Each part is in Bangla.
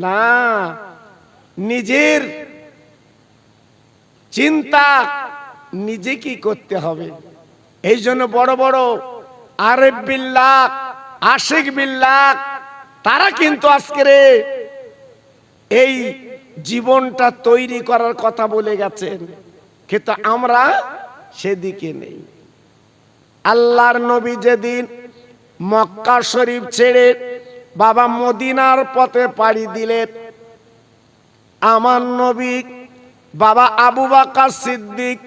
না, নিজের চিন্তা নিজে কি করতে হবে। এই জন্য বড় বড় আরেফ বিল্লাহ, আশিক বিল্লাহ, তারা কিন্তু আজকের এই জীবনটা তৈরি করার কথা বলে গেছেন, কিন্তু আমরা সেদিকে নেই। আল্লাহর নবী যেদিন মক্কা শরীফ ছেড়ে বাবা মদিনার পথে পাড়ি দিলেন, আমার নবী বাবা আবু বকর সিদ্দিক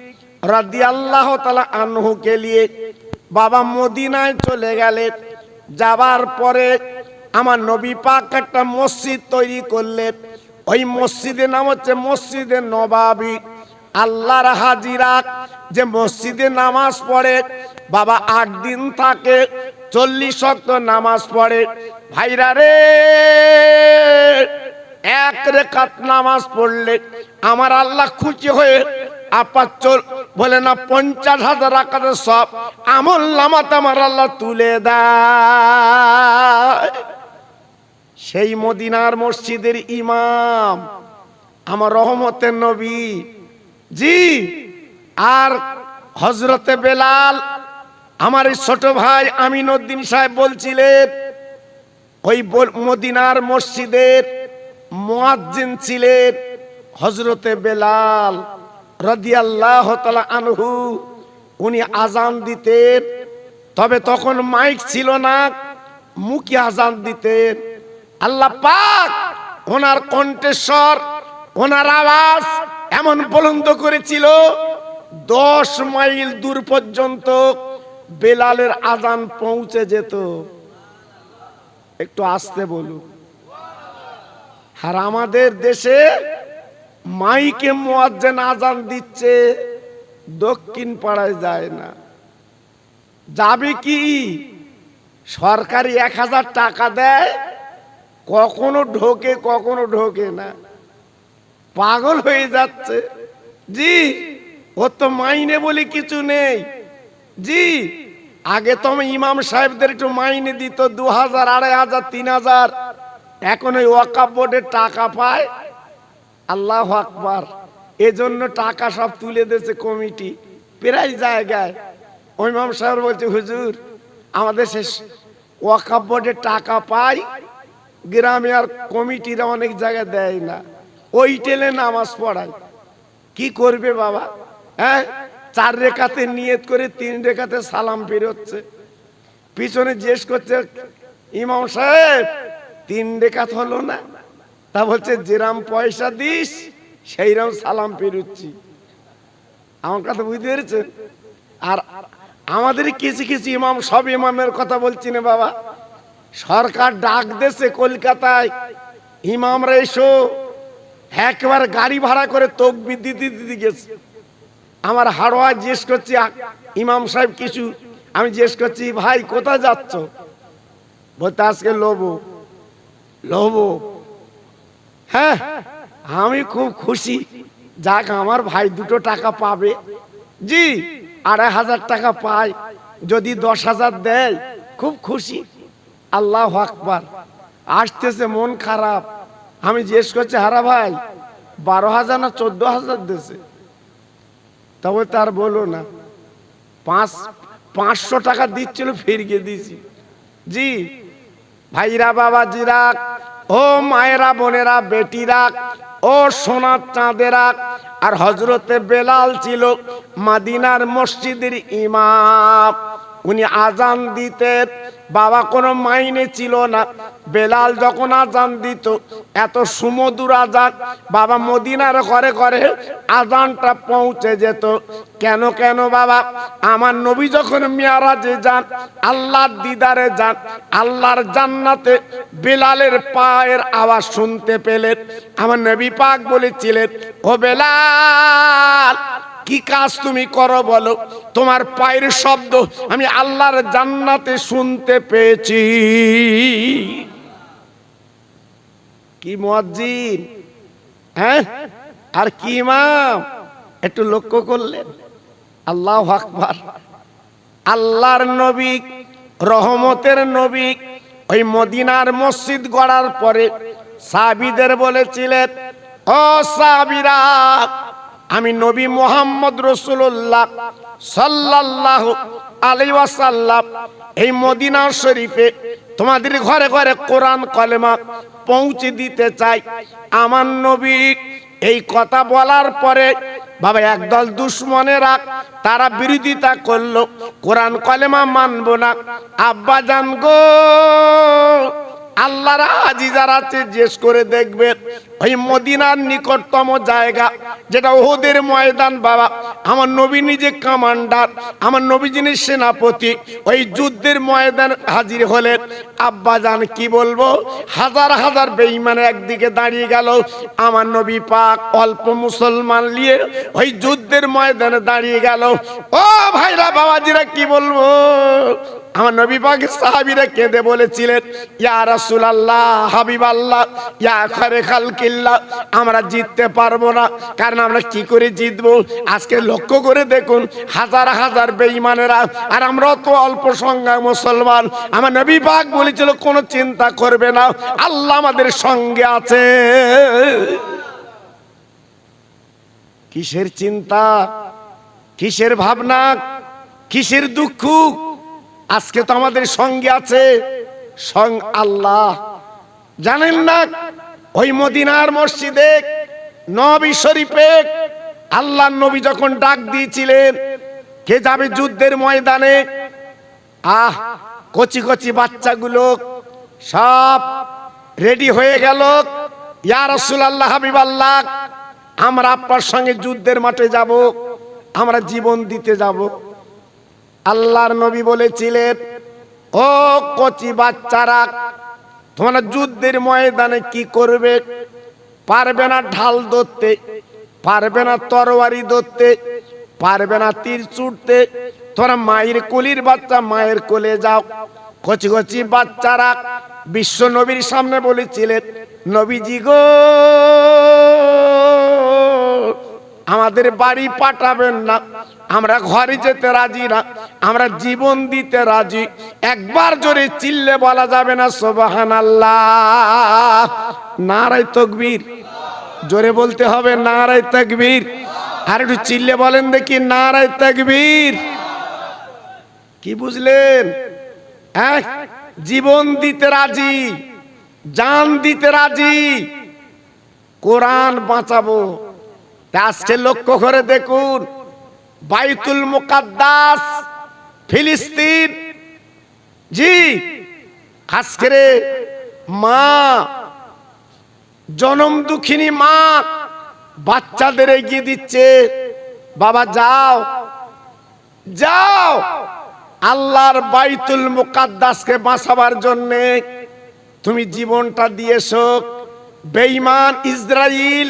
রাদিয়াল্লাহু তাআলা আনহুকে নিয়ে বাবা মদিনায় চলে গেলেন। যাবার পরে আমার নবী পাক একটা মসজিদ তৈরি করলেন। ওই মসজিদের নাম হচ্ছে মসজিদে নবাবী। আল্লাহর হাজিরা যে মসজিদে নামাজ পড়ে বাবা 8 দিন থাকে, 40 ওয়াক্ত নামাজ পড়ে। ভাইরা রে, 1 রাকাত নামাজ পড়লে আমার আল্লাহ খুশি হয়ে বলে না 50,000 রাকাতের সব আমল নামাতে আমার আল্লাহ তুলে দেয়। সেই মদিনার মসজিদের ইমাম আমার রহমতের নবী জি, আর হযরতে বেলাল আমার ছোট ভাই আমিনউদ্দিন সাহেব বলছিলেন, ওই মদিনার মসজিদের মুয়াজ্জিন ছিলেন হযরতে বেলাল রাদিয়াল্লাহু তাআলা আনহু। উনি আজান দিতেন, তবে তখন মাইক ছিল না, মুখে আজান দিতেন। আল্লাহ পাক ওনার কণ্ঠস্বর, ওনার আওয়াজ এমন বুলন্দ করেছিল 10 মাইল দূর পর্যন্ত বেলালের আজান পৌঁছে যেত। একটু আস্তে বলুন। আর আমাদের দেশে মাইকে মুয়াজ্জিন আজান দিচ্ছে, দক্ষিণ পাড়ায় যায় না। যাবে কি? সরকারি 1000 টাকা দেয়, কখনো ঢোকে কখনো ঢোকে না, পাগল হয়ে যাচ্ছে জি। ও তো মাইনে বলে কিছু নেই জি। আগে তো ইমাম সাহেবদের একটু মাইনে দিত 2000, 2500, 3000। এখন ওই ওয়াকফ বোর্ডের টাকা পায়। আল্লাহু আকবার। এজন্য টাকা সব তুলে দিয়েছে কমিটি প্রায় জায়গায়। ওই ইমাম সাহেব বলছে, হুজুর আমাদের শেষ ওয়াকফ বোর্ডের টাকা পাই, গ্রামে আর কমিটিরা অনেক জায়গায় দেয় না, ওই টেলে নামাজ পড়ায়। কি করবে বাবা? হ্যাঁ, 4 রাকাতে নিয়ত করে 3 রাকাতে সালাম ফিরচ্ছে। পিছনে জিজ্ঞেস করছে, ইমাম সাহেব 3 রাকাত হলো না? তা বলছে, যেরাম পয়সা দিস সেইরাম সালাম ফিরুচ্ছি। আমার কথা বুঝতে পেরেছেন? আর আমাদের কিছু কিছু ইমাম, সব ইমামের কথা বলছি না বাবা, সরকার ডাক দেছে কলকাতায়, ইমামরা এসো, একবার গাড়ি ভাড়া করে তাকবীর দিতে দিতে গেছে। আমার হাড়োয়া জিজ্ঞেস করছি, ইমাম সাহেব কিছু, আমি জিজ্ঞেস করছি, ভাই কোথায় যাচ্ছ? বলতে আজকে লোবো। লোবো? হ্যাঁ, আমি খুব খুশি, যাক আমার ভাই 2 টাকা পাবে জি। 2500 টাকা পায়, যদি 10,000 দেয় খুব খুশি। আল্লাহু আকবার। আসতেছে মন খারাপ। আমি জিজ্ঞেস করছি, হারা ভাই 12,000 না 14,000 দিয়েছে? তবে তার বলো না, 500 টাকা দিচ্ছিল, ফিরিয়ে দিয়েছি জি। ভাইরা বাবাজিরা, ও মায়েরা বোনেরা বেটিরা, ও সোনার চাঁদেরা, আর হযরতে বেলাল ছিল মদিনার মসজিদের ইমাম। উনি আজান দিতেন, বাবা কোনো মাইনে ছিল না। বেলাল যখন আজান দিত, এত সুমধুর আজান, বাবা মদিনার ঘরে ঘরে আজানটা পৌঁছে যেত। কেন কেন বাবা? আমার নবী যখন মিরাজে যান, আল্লাহর দিদারে যান, আল্লাহর জান্নাতে বেলালের পায়ের আওয়াজ শুনতে পেলেন। আমার নবী পাক বলেছিলেন, ও বেলাল, কি কাজ তুমি করো বলো? তোমার পায়ের শব্দ আমি আল্লাহর জান্নাতে শুনতে পেয়েছি। কি মুয়াজ্জিন, হ্যাঁ, আর কি ইমাম, একটু লক্ষ্য করলেন? আল্লাহু আকবার। আল্লাহর নবী, রহমতের নবী, ওই মদিনার মসজিদ গড়ার পরে সাহাবীদের বলেছিলেন, ও সাহাবীরা, আমি নবী মুহাম্মদ রাসূলুল্লাহ সাল্লাল্লাহু আলাইহি ওয়াসাল্লাম এই মদিনা শরীফে তোমাদের ঘরে ঘরে কোরআন কালেমা পৌঁছে দিতে চাই। আমার নবী এই কথা বলার পরে বাবা একদল দুশমনেরা তারা বিরোধিতা করলো, কোরআন কালেমা মানবো না। আব্বা জান গো, আল্লাহর হাজি যারা আছে জিজ্ঞেস করে দেখবেন, ওই মদিনার নিকটতম জায়গা যেটা উহুদের ময়দান বাবা, আমার নবী নিজে কমান্ডার, আমার নবী যিনি সেনাপতি, ওই যুদ্ধের ময়দান হাজির হলেন। আব্বা জান কি বলবো, হাজার হাজার বেঈমান একদিকে দাঁড়িয়ে গেল, আমার নবী পাক অল্প মুসলমান নিয়ে ওই যুদ্ধের ময়দানে দাঁড়িয়ে গেল। ও ভাইরা বাবাজিরা কি বলবো, আমার নবী পাকের সাহাবীরা কেঁদে বলেছিলেন, ইয়া রাসূলুল্লাহ, হাবিবাল্লাহ, ইয়া খায়রে খালকিল্লাহ, আমরা জিততে পারবো না। কারণ আমরা কি করে জিতবো? আজকে লক্ষ্য করে দেখুন, হাজার হাজার বেঈমানেরা, আর আমরা তো অল্প সংখ্যক মুসলমান। আমার নবী পাক বলেছিল, কোনো চিন্তা করবে না, আল্লাহ আমাদের সঙ্গে আছে। কিসের চিন্তা, কিসের ভাবনা, কিসের দুঃখ? আজকে তো আমাদের সঙ্গে আছে আল্লাহ। জানেন না, ওই মদিনার মসজিদে নবী শরীফে আল্লাহর নবী যখন ডাক দিয়েছিলেন, কে যাবে যুদ্ধের ময়দানে, কচি কচি বাচ্চাগুলো সব রেডি হয়ে গেল। ইয়া রাসূলুল্লাহ, হাবিবাল্লাহ, আমরা আপনার সঙ্গে যুদ্ধের মাঠে যাব, আমরা জীবন দিতে যাব। আল্লাহর নবী বলেছিলেন, ও কচি বাচ্চারা, তোমরা যুদ্ধের ময়দানে কি করবে? পারবে না ঢাল ধরতে, পারবে না তরবারি ধরতে, পারবে না তীর ছুটতে, তোমরা মায়ের কোলের বাচ্চা, মায়ের কোলে যাও। কচি কচি বাচ্চারা বিশ্ব নবীর সামনে বলেছিলেন, নবীজি গো, আমাদের বাড়ি পাঠাবেন না, আমরা ঘরে যেতে রাজি না, আমরা জীবন দিতে রাজি। একবার জোরে চিল্লে বলা যাবে না সুবহানাল্লাহ? নারায়ে তাকবীর, জোরে বলতে হবে নারায়ে তাকবীর। আর একটু চিল্লে বলেন দেখি, নারায়ে তাকবীর। কি বুঝলেন? জীবন দিতে রাজি, জান দিতে রাজি, কোরআন বাঁচাবো। আজকে লক্ষ্য করে দেখুন, বাইতুল মুকাদ্দাস ফিলিস্তিন, জি, আজকে মা, জনম দুঃখিনী মা বাচ্চাদের এগিয়ে দিচ্ছে, বাবা যাও যাও, আল্লাহর বাইতুল মুকাদ্দাসকে বাঁচাবার জন্য তুমি জীবনটা দিয়েছো। বেঈমান ইসরাইল,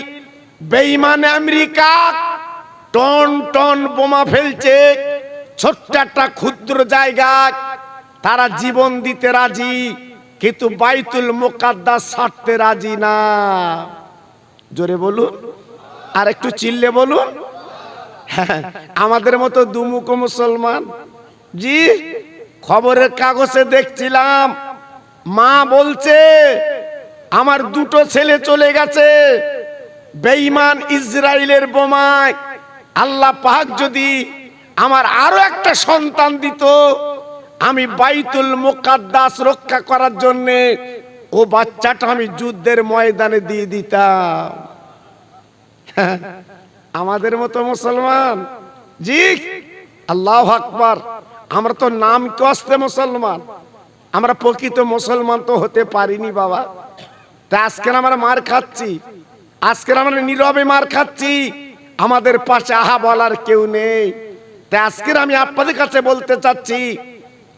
বেঈমান আমেরিকা টন টন বোমা ফেলছে ছোট্ট একটা ক্ষুদ্র জায়গায়, তারা জীবন দিতে রাজি, কিন্তু বাইতুল মুকাদ্দাস ছাড়তে রাজি না। জোরে বলুন, আর একটু চিল্লে বলুন। আমাদের মতো দুমুখো মুসলমান, জি, খবরের কাগজে দেখছিলাম, মা বলছে আমার দুটো ছেলে চলে গেছে বেঈমান ইসরাইলের বোমায়, আল্লাহ পাক যদি আমার আরো একটা সন্তান দিত, আমি বাইতুল মুকাদ্দাস রক্ষা করার জন্য ও বাচ্চাটা আমি যুদ্ধের ময়দানে দিয়ে দিতাম। আমাদের মতো মুসলমান, জি, আল্লাহু আকবার। আমরা তো নাম কষ্টে মুসলমান, আমরা প্রকৃত মুসলমান তো হতে পারিনি বাবা। তা আজকে আমরা মার খাচ্ছি, আজকে আমরা নীরবে মার খাচ্ছি, আমাদের পাশে আহা বলার কেউ নেই। তাই আজকে আমি আপনাদের কাছে বলতে চাচ্ছি,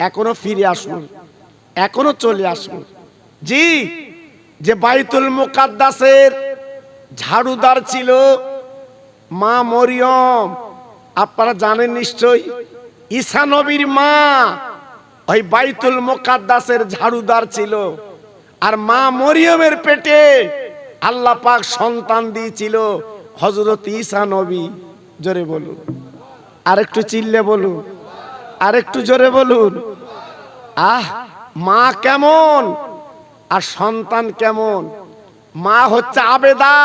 এখনো ফিরে আসুন, এখনো চলে আসুন। জি, যে বাইতুল মুকাদ্দাসের ঝাড়ুদার ছিল মা মরিয়ম, আপনারা জানেন নিশ্চয়ই, ঈসা নবীর মা ওই বাইতুল মুকাদ্দাসের ঝাড়ুদার ছিল। আর মা মরিয়মের পেটে আল্লাহ পাক সন্তান দিয়েছিল হযরত ঈসা নবী। জোরে বলুন, আরেকটু চিল্লে বলুন, আরেকটু জোরে বলুন। মা কেমন আর সন্তান কেমন, মা হচ্ছে আবেদা,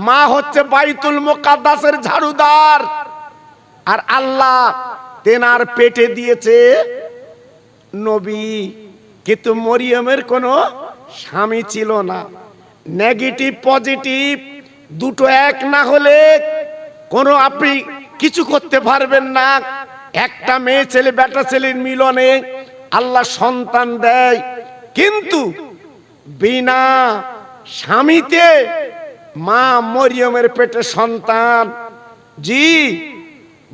মা হচ্ছে বাইতুল মুকাদ্দাসের ঝাড়ুদার। আর আল্লাহ তেনার পেটে দিয়েছে নবী, কিন্তু মরিয়মের কোনো স্বামী ছিল না। নেগেটিভ পজিটিভ দুটো এক না হলে কোনো আপনি কিছু করতে পারবেন না। একটা মেয়ে ছেলে বেটা ছেলের মিলনে আল্লাহ সন্তান দেয়, কিন্তু বিনা স্বামীতে মা মরিয়মের পেটে সন্তান। জি,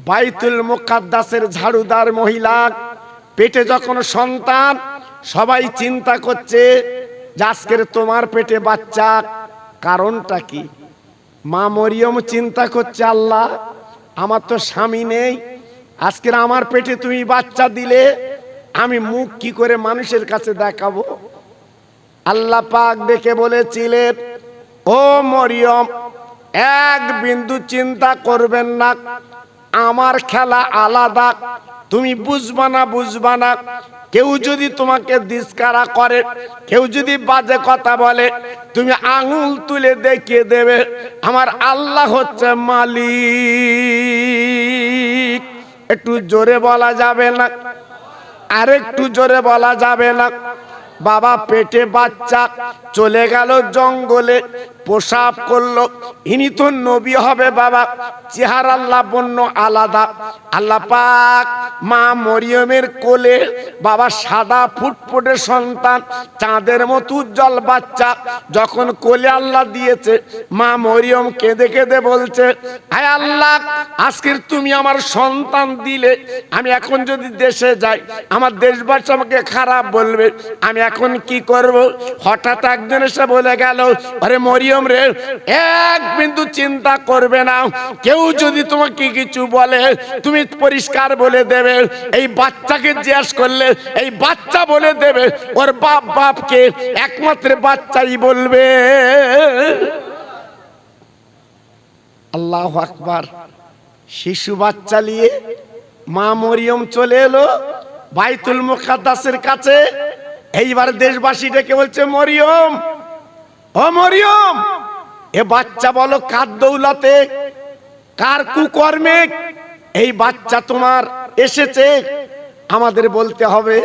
বাইতুল মুকাদ্দাসের ঝাড়ুদার মহিলা পেটে যখন সন্তান, সবাই চিন্তা করছে যে আজকের তোমার পেটে বাচ্চা, কারণটা কি? মা মরিয়ম চিন্তা করছে, আল্লাহ আমার তো স্বামী নেই, আজকের আমার পেটে তুমি বাচ্চা দিলে আমি মুখ কি করে মানুষের কাছে দেখাবো? আল্লাহ পাক ডেকে বলেছিলেন, ও মরিয়ম, এক বিন্দু চিন্তা করবেন না, আমার খেলা আলাদা, তুমি বুঝবা না। কেউ যদি তোমাকে দিস্কারা করে, কেউ যদি বাজে কথা বলে, তুমি আঙুল তুলে দেখিয়ে দেবে আমার আল্লাহ হচ্ছে মালিক। একটু জোরে বলা যাবে না? আরেকটু জোরে বলা যাবে না? বাবা পেটে বাচ্চা, চলে গেল জঙ্গলে, প্রসাব করলো। ইনি তো নবী হবে বাবা, চেহারা লাবণ্য আলাদা। আল্লাহ পাক মা মরিয়মের কোলে বাবা সাদা ফুটফুটে সন্তান, চাঁদের মতো উজ্জ্বল বাচ্চা যখন কোলে আল্লাহ দিয়েছে, মা মরিয়ম কেঁদে কেঁদে বলছে, হায় আল্লাহ, আজকের তুমি আমার সন্তান দিলে, আমি এখন যদি দেশে যাই আমার দেশবাসী আমাকে খারাপ বলবে, আমি এখন কি করব? হঠাৎ একজন এসে বলে গেল, আরে মরিয়ম রে, এক বিন্দু চিন্তা করবে না, কেউ যদি তোমাকে কিছু বলে তুমি পরিষ্কার বলে দেবে। এই বাচ্চাকে জিজ্ঞেস করলে এই বাচ্চা বলে দেবে ওর বাপকে, একমাত্র বাচ্চাই বলবে। আল্লাহু আকবার। শিশু বাচ্চা নিয়ে মা মরিয়ম চলে এলো বাইতুল মুকাদ্দাসের কাছে। এইবার দেশবাসী ডেকে বলছে, মরিয়ম, ও মরিয়ম, এ বাচ্চা বলো কার দৌলতে, কার কুকর্মে এই বাচ্চা তোমার এসেছে? আমাদের বলতে হবে।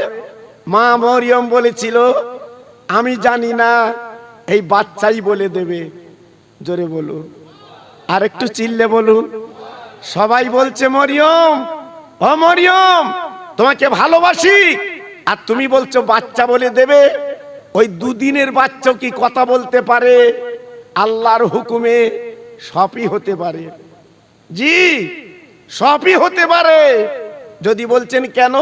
মা মরিয়ম বলেছিল, আমি জানি না, এই বাচ্চাই বলে দেবে। জোরে বলুন, আর একটু চিল্লে বলুন। সবাই বলছে, মরিয়ম, ও মরিয়ম, তোমাকে ভালোবাসি, আর তুমি বলছো বাচ্চা বলে দেবে? ওই দুদিনের বাচ্চাও কি কথা বলতে পারে? আল্লাহর হুকুমে সবই হতে পারে। জি, সবই হতে পারে। যদি বলছেন কেন,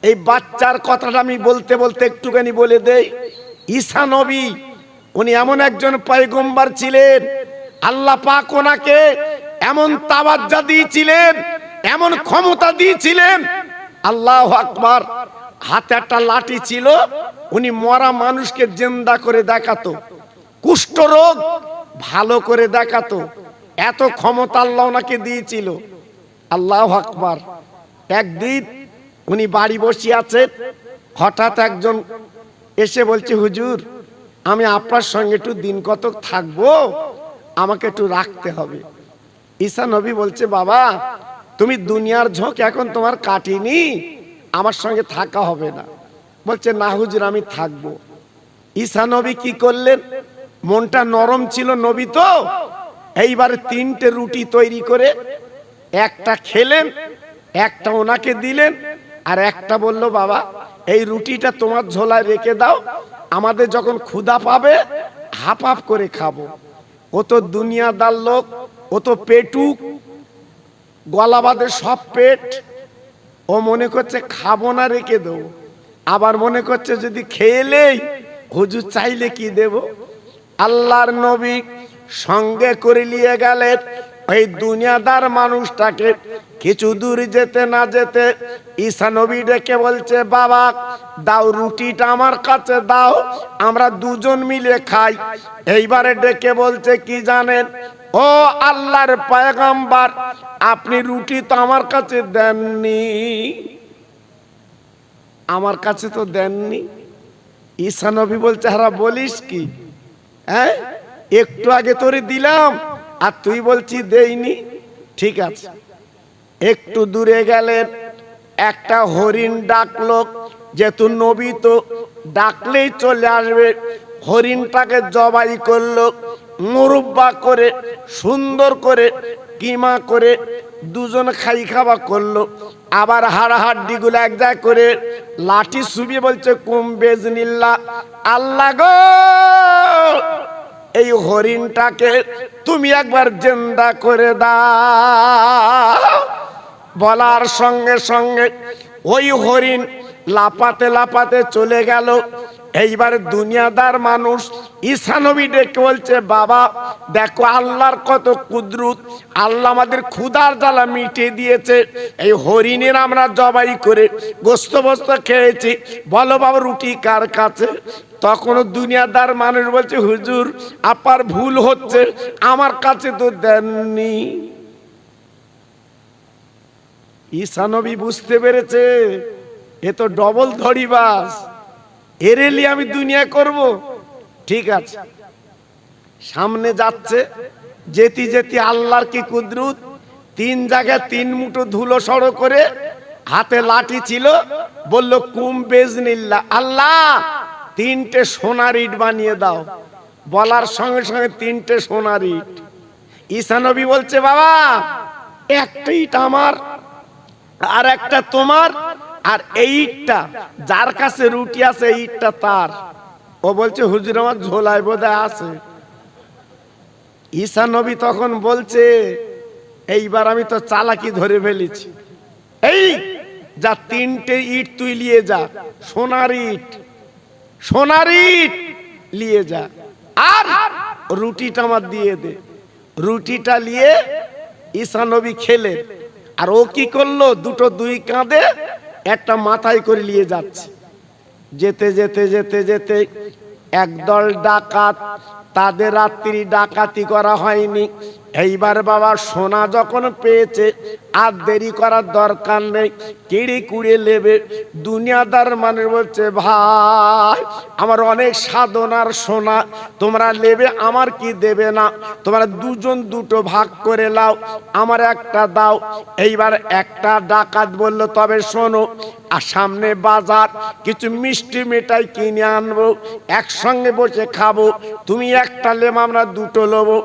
এই বাচ্চার কথাটা আমি বলতে বলতে একটুখানি বলে দেই। ঈসা নবী, উনি এমন একজন পয়গম্বর ছিলেন, আল্লাহ পাক ওনাকে এমন তাওয়াজ্জা দিয়েছিলেন, এমন ক্ষমতা দিয়েছিলেন। আল্লাহু আকবার। হাতে একটা লাঠি ছিল, উনি মরা মানুষকে জিন্দা করে দেখাতো, কুষ্ঠ রোগ ভালো করে দেখাতো। এত ক্ষমতা আল্লাহ ওনাকে দিয়েছিল। আল্লাহু আকবার। একদিন উনি বাড়ি বসে আছেন, হঠাৎ একজন এসে বলছে, হুজুর, আমি আপনার সঙ্গে একটু দিন কতক থাকবো, আমাকে একটু রাখতে হবে। ঈসা নবী বলছে, বাবা, তুমি দুনিয়ার ঝোঁক এখন তোমার কাটিনি, আমার সঙ্গে থাকা হবে না। বলছে, না হুজুর, আমি থাকবো। ঈসা নবী কি করলেন? মনটা নরম ছিল নবী তো, এইবারে 3টে রুটি তৈরি করে একটা খেলেন, একটা ওনাকে দিলেন, আর একটা বলল, বাবা, এই রুটিটা তোমার ঝোলায় রেখে দাও, আমাদের যখন ক্ষুধা পাবে হাফ হাফ করে খাবো। ও তো দুনিয়াদার লোক, ও তো পেটুক, গলা বাঁধে সব পেট। ও মনে করছে খাবো না, রেখে দেবো। আবার মনে করছে যদি খেলেই হুজুর চাইলে কি দেব। আল্লাহর নবী সঙ্গে করে নিয়ে গেলেন ওই দুনিয়াদার মানুষটাকে। কিছু দূর যেতে না যেতে ঈসা নবী ডেকে বলছে, বাবা, দাও রুটিটা আমার কাছে দাও, আমরা দুজন মিলে খাই। এইবারে ডেকে বলছে, কি জানেন, ও আল্লাহর পয়গম্বর, আপনি রুটি তো আমার কাছে দেননি, আমার কাছে তো দেননি। ঈসা নবী বলছে, হারা বলিস কি, হ্যাঁ, একটু আগে তোরে দিলাম আর তুই বলছি দেইনি। ঠিক আছে, একটু দূরে গেলেন, একটা হরিণ ডাকলো, যেহেতু নবী তো ডাকলেই চলে আসবে। হরিণটাকে জবাই করলো, মুরব্বা করে সুন্দর করে কিমা করে দুজন খাই খাওয়া করলো। আবার হাড়াহাড্ডি গুলো এক জায়গায় করে লাঠি সুবিয়ে বলছে কুম বেজনিল্লাহ, আল্লাহ গো এই হরিণটাকে তুমি একবার জিন্দা করে দাও। বলার সঙ্গে সঙ্গে ওই হরিণ লাপাতে লাপাতে চলে গেল। এইবার দুনিয়াদার মানুষ ঈসা নবী ডেকে বলছে, বাবা দেখো আল্লাহর কত কুদরত, আল্লাহ আমাদের ক্ষুধার জ্বালা মিটিয়ে দিয়েছে, এই হরিণের আমরা জবাই করে গোস্ত বস্ত খেয়েছি, বলো বাবা রুটি কার কাছে? তখনও দুনিয়াদার মানুষ বলছে, হুজুর আপনার ভুল হচ্ছে, আমার কাছে তো দেননি। ঈসা নবী বুঝতে পেরেছে এ তো ডবল ধড়িবাজ, এরেলি আমি দুনিয়া করব। ঠিক আছে, সামনে যাচ্ছে, যেতে যেতে আল্লাহর কি কুদরত, তিন জায়গায় তিন মুঠো ধুলো সড়ো করে, হাতে লাঠি ছিল, বলল কুম বেজনিল্লাহ, আল্লাহ তিনটে সোনার ইট বানিয়ে দাও। বলার সঙ্গে সঙ্গে তিনটে সোনার ইট। ঈসা নবী বলছে, বাবা একটা ইট আমার আর একটা তোমার, আর এই ইটটা যার কাছে রুটি আছে এই ইটটা তার। ও বলছে হুজুর আমার ঝোলায় বোধহয় আছে। ঈসা নবী তখন বলছে, এইবার আমি তো চালাকি ধরে ফেলেছি, এই যা তিনটে ইট তুই নিয়ে যা, সোনার ইট, সোনার ইট নিয়ে যা, আর রুটিটা আমার দিয়ে দে। রুটিটা নিয়ে ঈসা নবী খেলে, আর ও কি করলো, দুটো দুই কাঁধে একটা মাথায় করে নিয়ে যাচ্ছে। যেতে যেতে যেতে যেতে একদল ডাকাত, তাদের রাত্রি ডাকাতি করা হয়নি। এইবার বাবা সোনা যখন পেয়েছে আর দেরি করার দরকার নেই, কিড়ি কুড়ে নেবে। দুনিয়াদার মানে বলছে, ভাই আমার অনেক সাধনার সোনা তোমরা নেবে, আমার কি দেবে না? তোমরা দুজন দুটো ভাগ করে নাও, আমার একটা দাও। এইবার একটা ডাকাত বলল, তবে শোনো, আর সামনে বাজার, কিছু মিষ্টি মিঠাই কিনে আনবো, একসঙ্গে বসে খাবো, তুমি একটা লেম আমরা দুটো নেবো।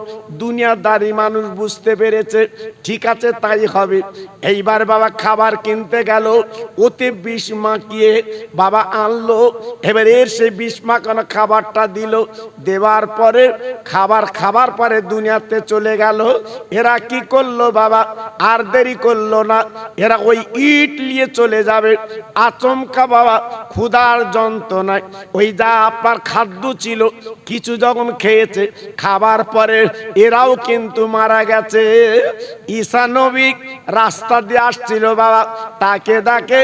দুনিয়াদারি মানুষ বুঝতে পেরেছে, ঠিক আছে তাই হবে। এইবার বাবা খাবার কিনতে গেল, ওতে বিষ মাখিয়ে বাবা আনলো। এবার এর সেই বিষ মাখানো খাবারটা দিল, দেওয়ার পরে খাবার পরে দুনিয়াতে চলে গেল। এরা কি করলো বাবা, আর দেরি করলো না, এরা ওই ইট নিয়ে চলে যাবে। আচমকা বাবা ক্ষুধার যন্ত্রণায় ওই যা আপনার খাদ্য ছিল কিছু যখন খেয়েছে, খাবার পরে এরাও কিন্তু মারা গেছে। ঈসা নবী রাস্তা দিয়ে আসছিল বাবা, তাকে দেখে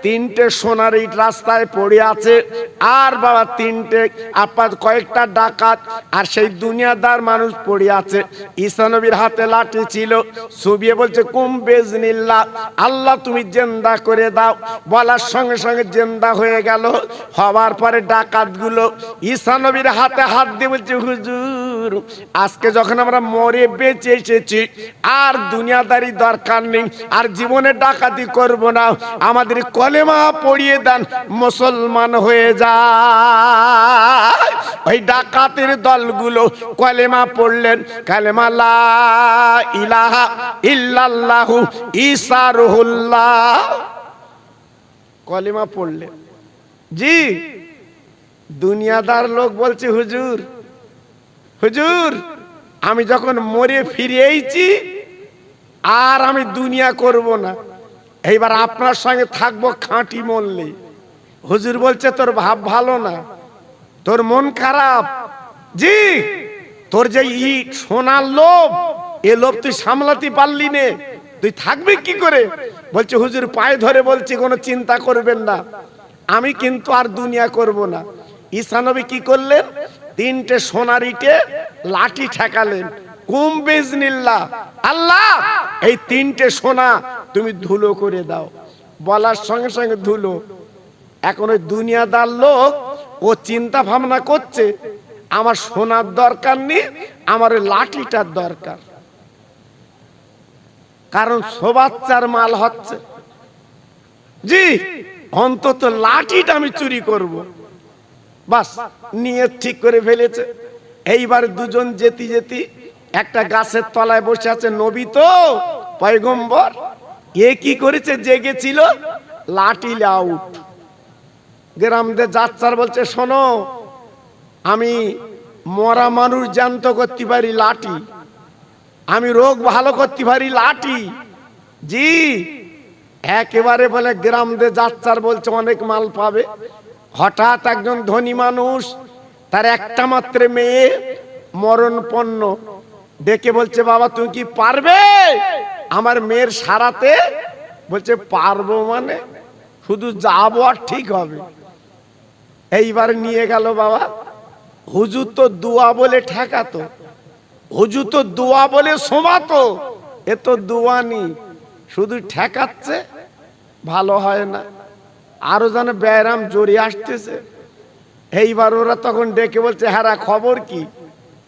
তিনটে সোনার ইট রাস্তায় পড়ে আছে, আর বাবা তিনটে আপনার কয়েকটা ডাকাত আর সেই দুনিয়াদার মানুষ পড়ে আছে। ঈসা নবীর হাতে লাঠি ছিল, সুবিয়ে বলছে কুম বেজনিল্লাহ, আল্লাহ তুমি জিন্দা করে দাও। বলার সঙ্গে সঙ্গে জিন্দা হয়ে গেল। হওয়ার পরে ডাকাত গুলো ঈসা নবীর হাতে হাত দিয়ে বলছে, হুজুর আজকে যখন আমরা মরে বেঁচে এসেছি, আর দুনিয়াদারি দরকার নেই, আর জীবনে ডাকাতি করব না, আমাদের কলেমা পড়িয়ে দেন, মুসলমান হয়ে যায়। ওই ডাকাতের দলগুলো কলেমা পড়লেন, কালেমা লা ইলাহা ইল্লাল্লাহু ঈসা রুহুল্লাহ, কলেমা পড়লেন। জি দুনিয়াদার লোক বলছে, হুজুর হুজুর আমি যখন মরে ফিরে এসেছি আর আমি দুনিয়া করব না, এইবার আপনার সঙ্গে থাকবো খাঁটি মরলে। হুজুর বলছে, তোর ভাব ভালো না, তোর মন খারাপ। জি তোর যে ইট সোনার লোভ, এ লোভ তুই সামলাতে পারলি নে, তুই থাকবি কি করে? বলছে, হুজুর পায়ে ধরে বলছি কোনো চিন্তা করবেন না, আমি কিন্তু আর দুনিয়া করব না। ঈসা নবী কি করলেন, তিনটে সোনার ইটে লাঠি ঠেকালেন, কুম বিজনিল্লাহ, আল্লাহ এই তিনটে সোনা তুমি ধুলো করে দাও। বলার সঙ্গে সঙ্গে ধুলো। এখন ওই দুনিয়াদার লোক ও চিন্তা ভাবনা করছে, আমার সোনার দরকার নেই, আমার ওই লাঠিটার দরকার। কারণ সোবাচ্চার মাল হচ্ছে, জি অন্তত লাঠিটা আমি চুরি করব। বাস নিয়ে ঠিক করে ফেলেছে। এইবার দুজন যেতে যেতে একটা গাছের তলায় বসে আছে। নবী তো পয়গম্বর, এ কি করেছে, জেগেছিল, লাঠি আউট। গ্রামদের যাচ্চার বলছে, শোনো, আমি মরা মানুষ জ্যান্ত করতে পারি লাঠি, আমি রোগ ভালো করতে পারি লাঠি। জি একেবারে বলে গ্রামদের যাচ্চার বলছে অনেক মাল পাবে। হঠাৎ একজন ধনী মানুষ, তার একটা মাত্র মেয়ে মরণপন্ন, ডেকে বলছে, বাবা তুমি কি পারবে আমার মেয়ের সারাতে? বলছে পারবো মানে, শুধু যাবো আর ঠিক হবে। এইবার নিয়ে গেল বাবা। হুজুর তো দোয়া বলে ঠেকাতো, হুজুর তো দোয়া বলে শোমাতো, এ তো দোয়া নি, শুধু ঠেকাচ্ছে, ভালো হয় না। আরো যেন ব্যায়াম জোরে আসতেছে। এইবার ওরা তখন ডেকে বলছে, হ্যাঁ খবর কি?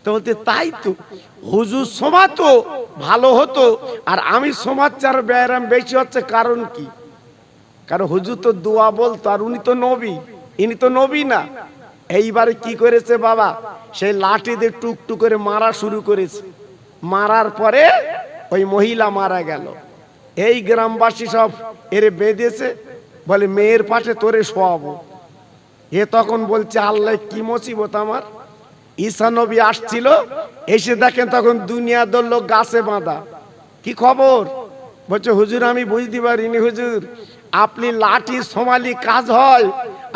তো বলতে তাই তো, হুজুর শোমাতো ভালো হতো, আর আমি শোমাচ্ছি আর ব্যায়াম বেশি হচ্ছে, কারণ কি? কারণ হুজুর তো দোয়া বলতো, আর উনি তো নবী, ইনি তো নবী না। এইবারে কি করেছে বাবা, সেই লাঠি দিয়ে টুকটুক করে মারা শুরু করেছে। মারার পরে ওই মহিলা মারা গেল। এই গ্রামবাসী সব এরে বেঁধেছে, বলে মেয়ের পাশে তোরে শোয়াবো। এ তখন বলছে, আল্লাহ কি মুসিবত আমার। ঈসা নবী আসছিল, এসে দেখেন তখন দুনিয়ার লোক গাছে বাঁধা। কি খবর? বলছে হুজুর আমি বুঝতে পারিনি হুজুর, আপনি লাঠি সোমালি কাজ হয়,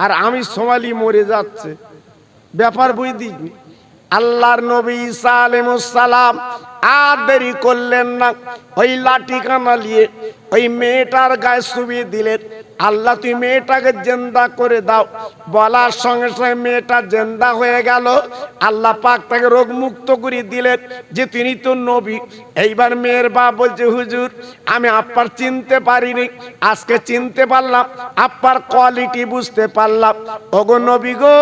আর আমি সোমালি মরে যাচ্ছে, ব্যাপার বুঝদিনি। আল্লাহর নবী ঈসা আলাইহিস সালাম আর দেরি করলেন না, ওই লাঠি কানা নিয়ে ওই মেয়েটার গায়ে চুবিয়ে দিলেন। আল্লাহ তুই মেয়েটাকে জিন্দা করে দাও। বলার সঙ্গে সঙ্গে মেয়েটা জিন্দা হয়ে গেল। আল্লাহ পাক তাকে রোগ মুক্ত করে দিলেন, যে তিনি তো নবী। এইবার মেয়ের বাপ বলছে, হুজুর আমি আপনার চিনতে পারিনি, আজকে চিনতে পারলাম, আপনার কোয়ালিটি বুঝতে পারলাম। ওগো নবী গো,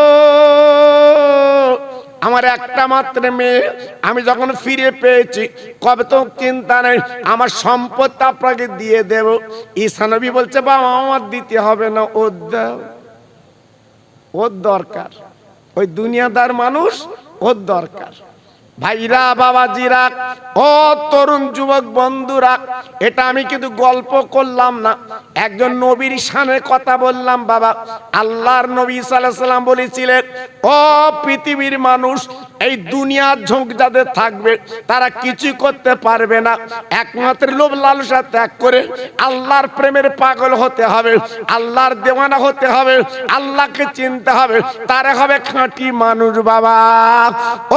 আমার একটা মাত্র মেয়ে, আমি যখন ফিরে পেয়েছি, কবে তো চিন্তা নেই, আমার সম্পদ আপনাকে দিয়ে দেব। ঈসা নবী বলছে, বাবা আমার দিতে হবে না, ওর দাও, ওর দরকার, ওই দুনিয়াদার মানুষ, ওর দরকার। ভাইরা বাবাজিরা, ও তরুণ যুবক বন্ধুরা, এটা আমি কিন্তু গল্প করলাম না, একজন নবীর শানে কথা বললাম বাবা। আল্লাহর নবী সাল্লাল্লাহু আলাইহি ওয়াসাল্লাম বলেছিলেন, ও পৃথিবীর মানুষ, এই দুনিয়ার ঝোঁক যাদের থাকবে তারা কিছু করতে পারবে না, একমাত্র লোভ লালসা ত্যাগ করে আল্লাহর প্রেমের পাগল হতে হবে, আল্লাহর দেওয়ানা হতে হবে, আল্লাহকে চিনতে হবে, তারা হবে খাঁটি মানুষ বাবা।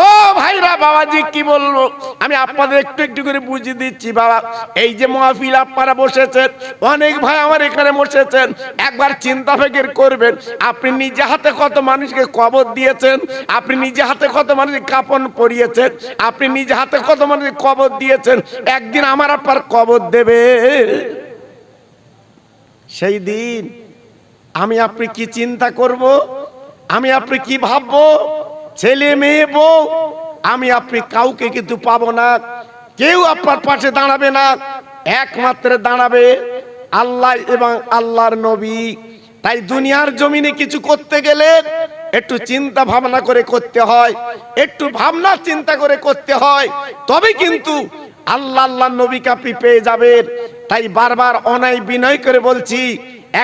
ও ভাইরা বাবাজি, কি বলবো আমি আপনাদের একটু একটু করে বুঝিয়ে দিচ্ছি বাবা। এই যে মাহফিল আপনারা বসেছেন, অনেক ভাই আমার এখানে বসেছেন, একবার চিন্তা ফিকির করবেন, আপনি নিজে হাতে কত মানুষকে কবর দিয়েছেন, আপনি নিজে হাতে কত মানুষকে কাফন পরিয়েছেন, আপনি নিজে হাতে কত মানুষকে কবর দিয়েছেন। একদিন আমার আপনার কবর দেবে, সেই দিন আমি আপনি কি চিন্তা করব, আমি আপনি কি ভাববো, ছেলে মেয়ে বউ, আমি আপনি কাউকে কিন্তু পাবো না, কেউ আপনার পাশে দাঁড়াবে না, একমাত্র দাঁড়াবে আল্লাহ এবং আল্লাহর নবী। তাই দুনিয়ার জমিনে কিছু করতে গেলে একটু চিন্তা ভাবনা করে করতে হয়, একটু ভাবনা চিন্তা করে করতে হয়, তবে কিন্তু আল্লাহ আল্লাহর নবীকে আপনি পেয়ে যাবেন। তাই বারবার অনাই বিনয় করে বলছি,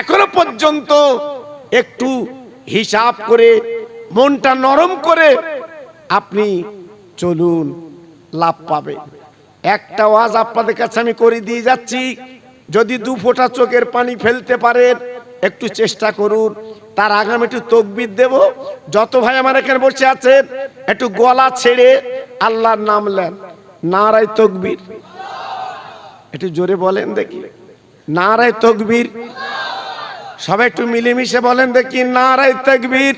এখনো পর্যন্ত একটু হিসাব করে মনটা নরম করে আপনি চলুন, লাভ পাবে। একটা ওয়াজ আপনাদের কাছে আমি করে দিয়ে যাচ্ছি, যদি দু ফোঁটা চোখের পানি ফেলতে পারেন একটু চেষ্টা করুন। তার আগে আমি একটু তাকবীর দেব। যত ভাই আমার এখানে বসে আছেন একটু গলা ছেড়ে আল্লাহর নাম নেন, নারায়ে তাকবীর। একটু জোরে বলেন দেখি, নারায়ে তাকবীর। সবাই একটু মিলেমিশে বলেন দেখি, নারায়ে তাকবীর,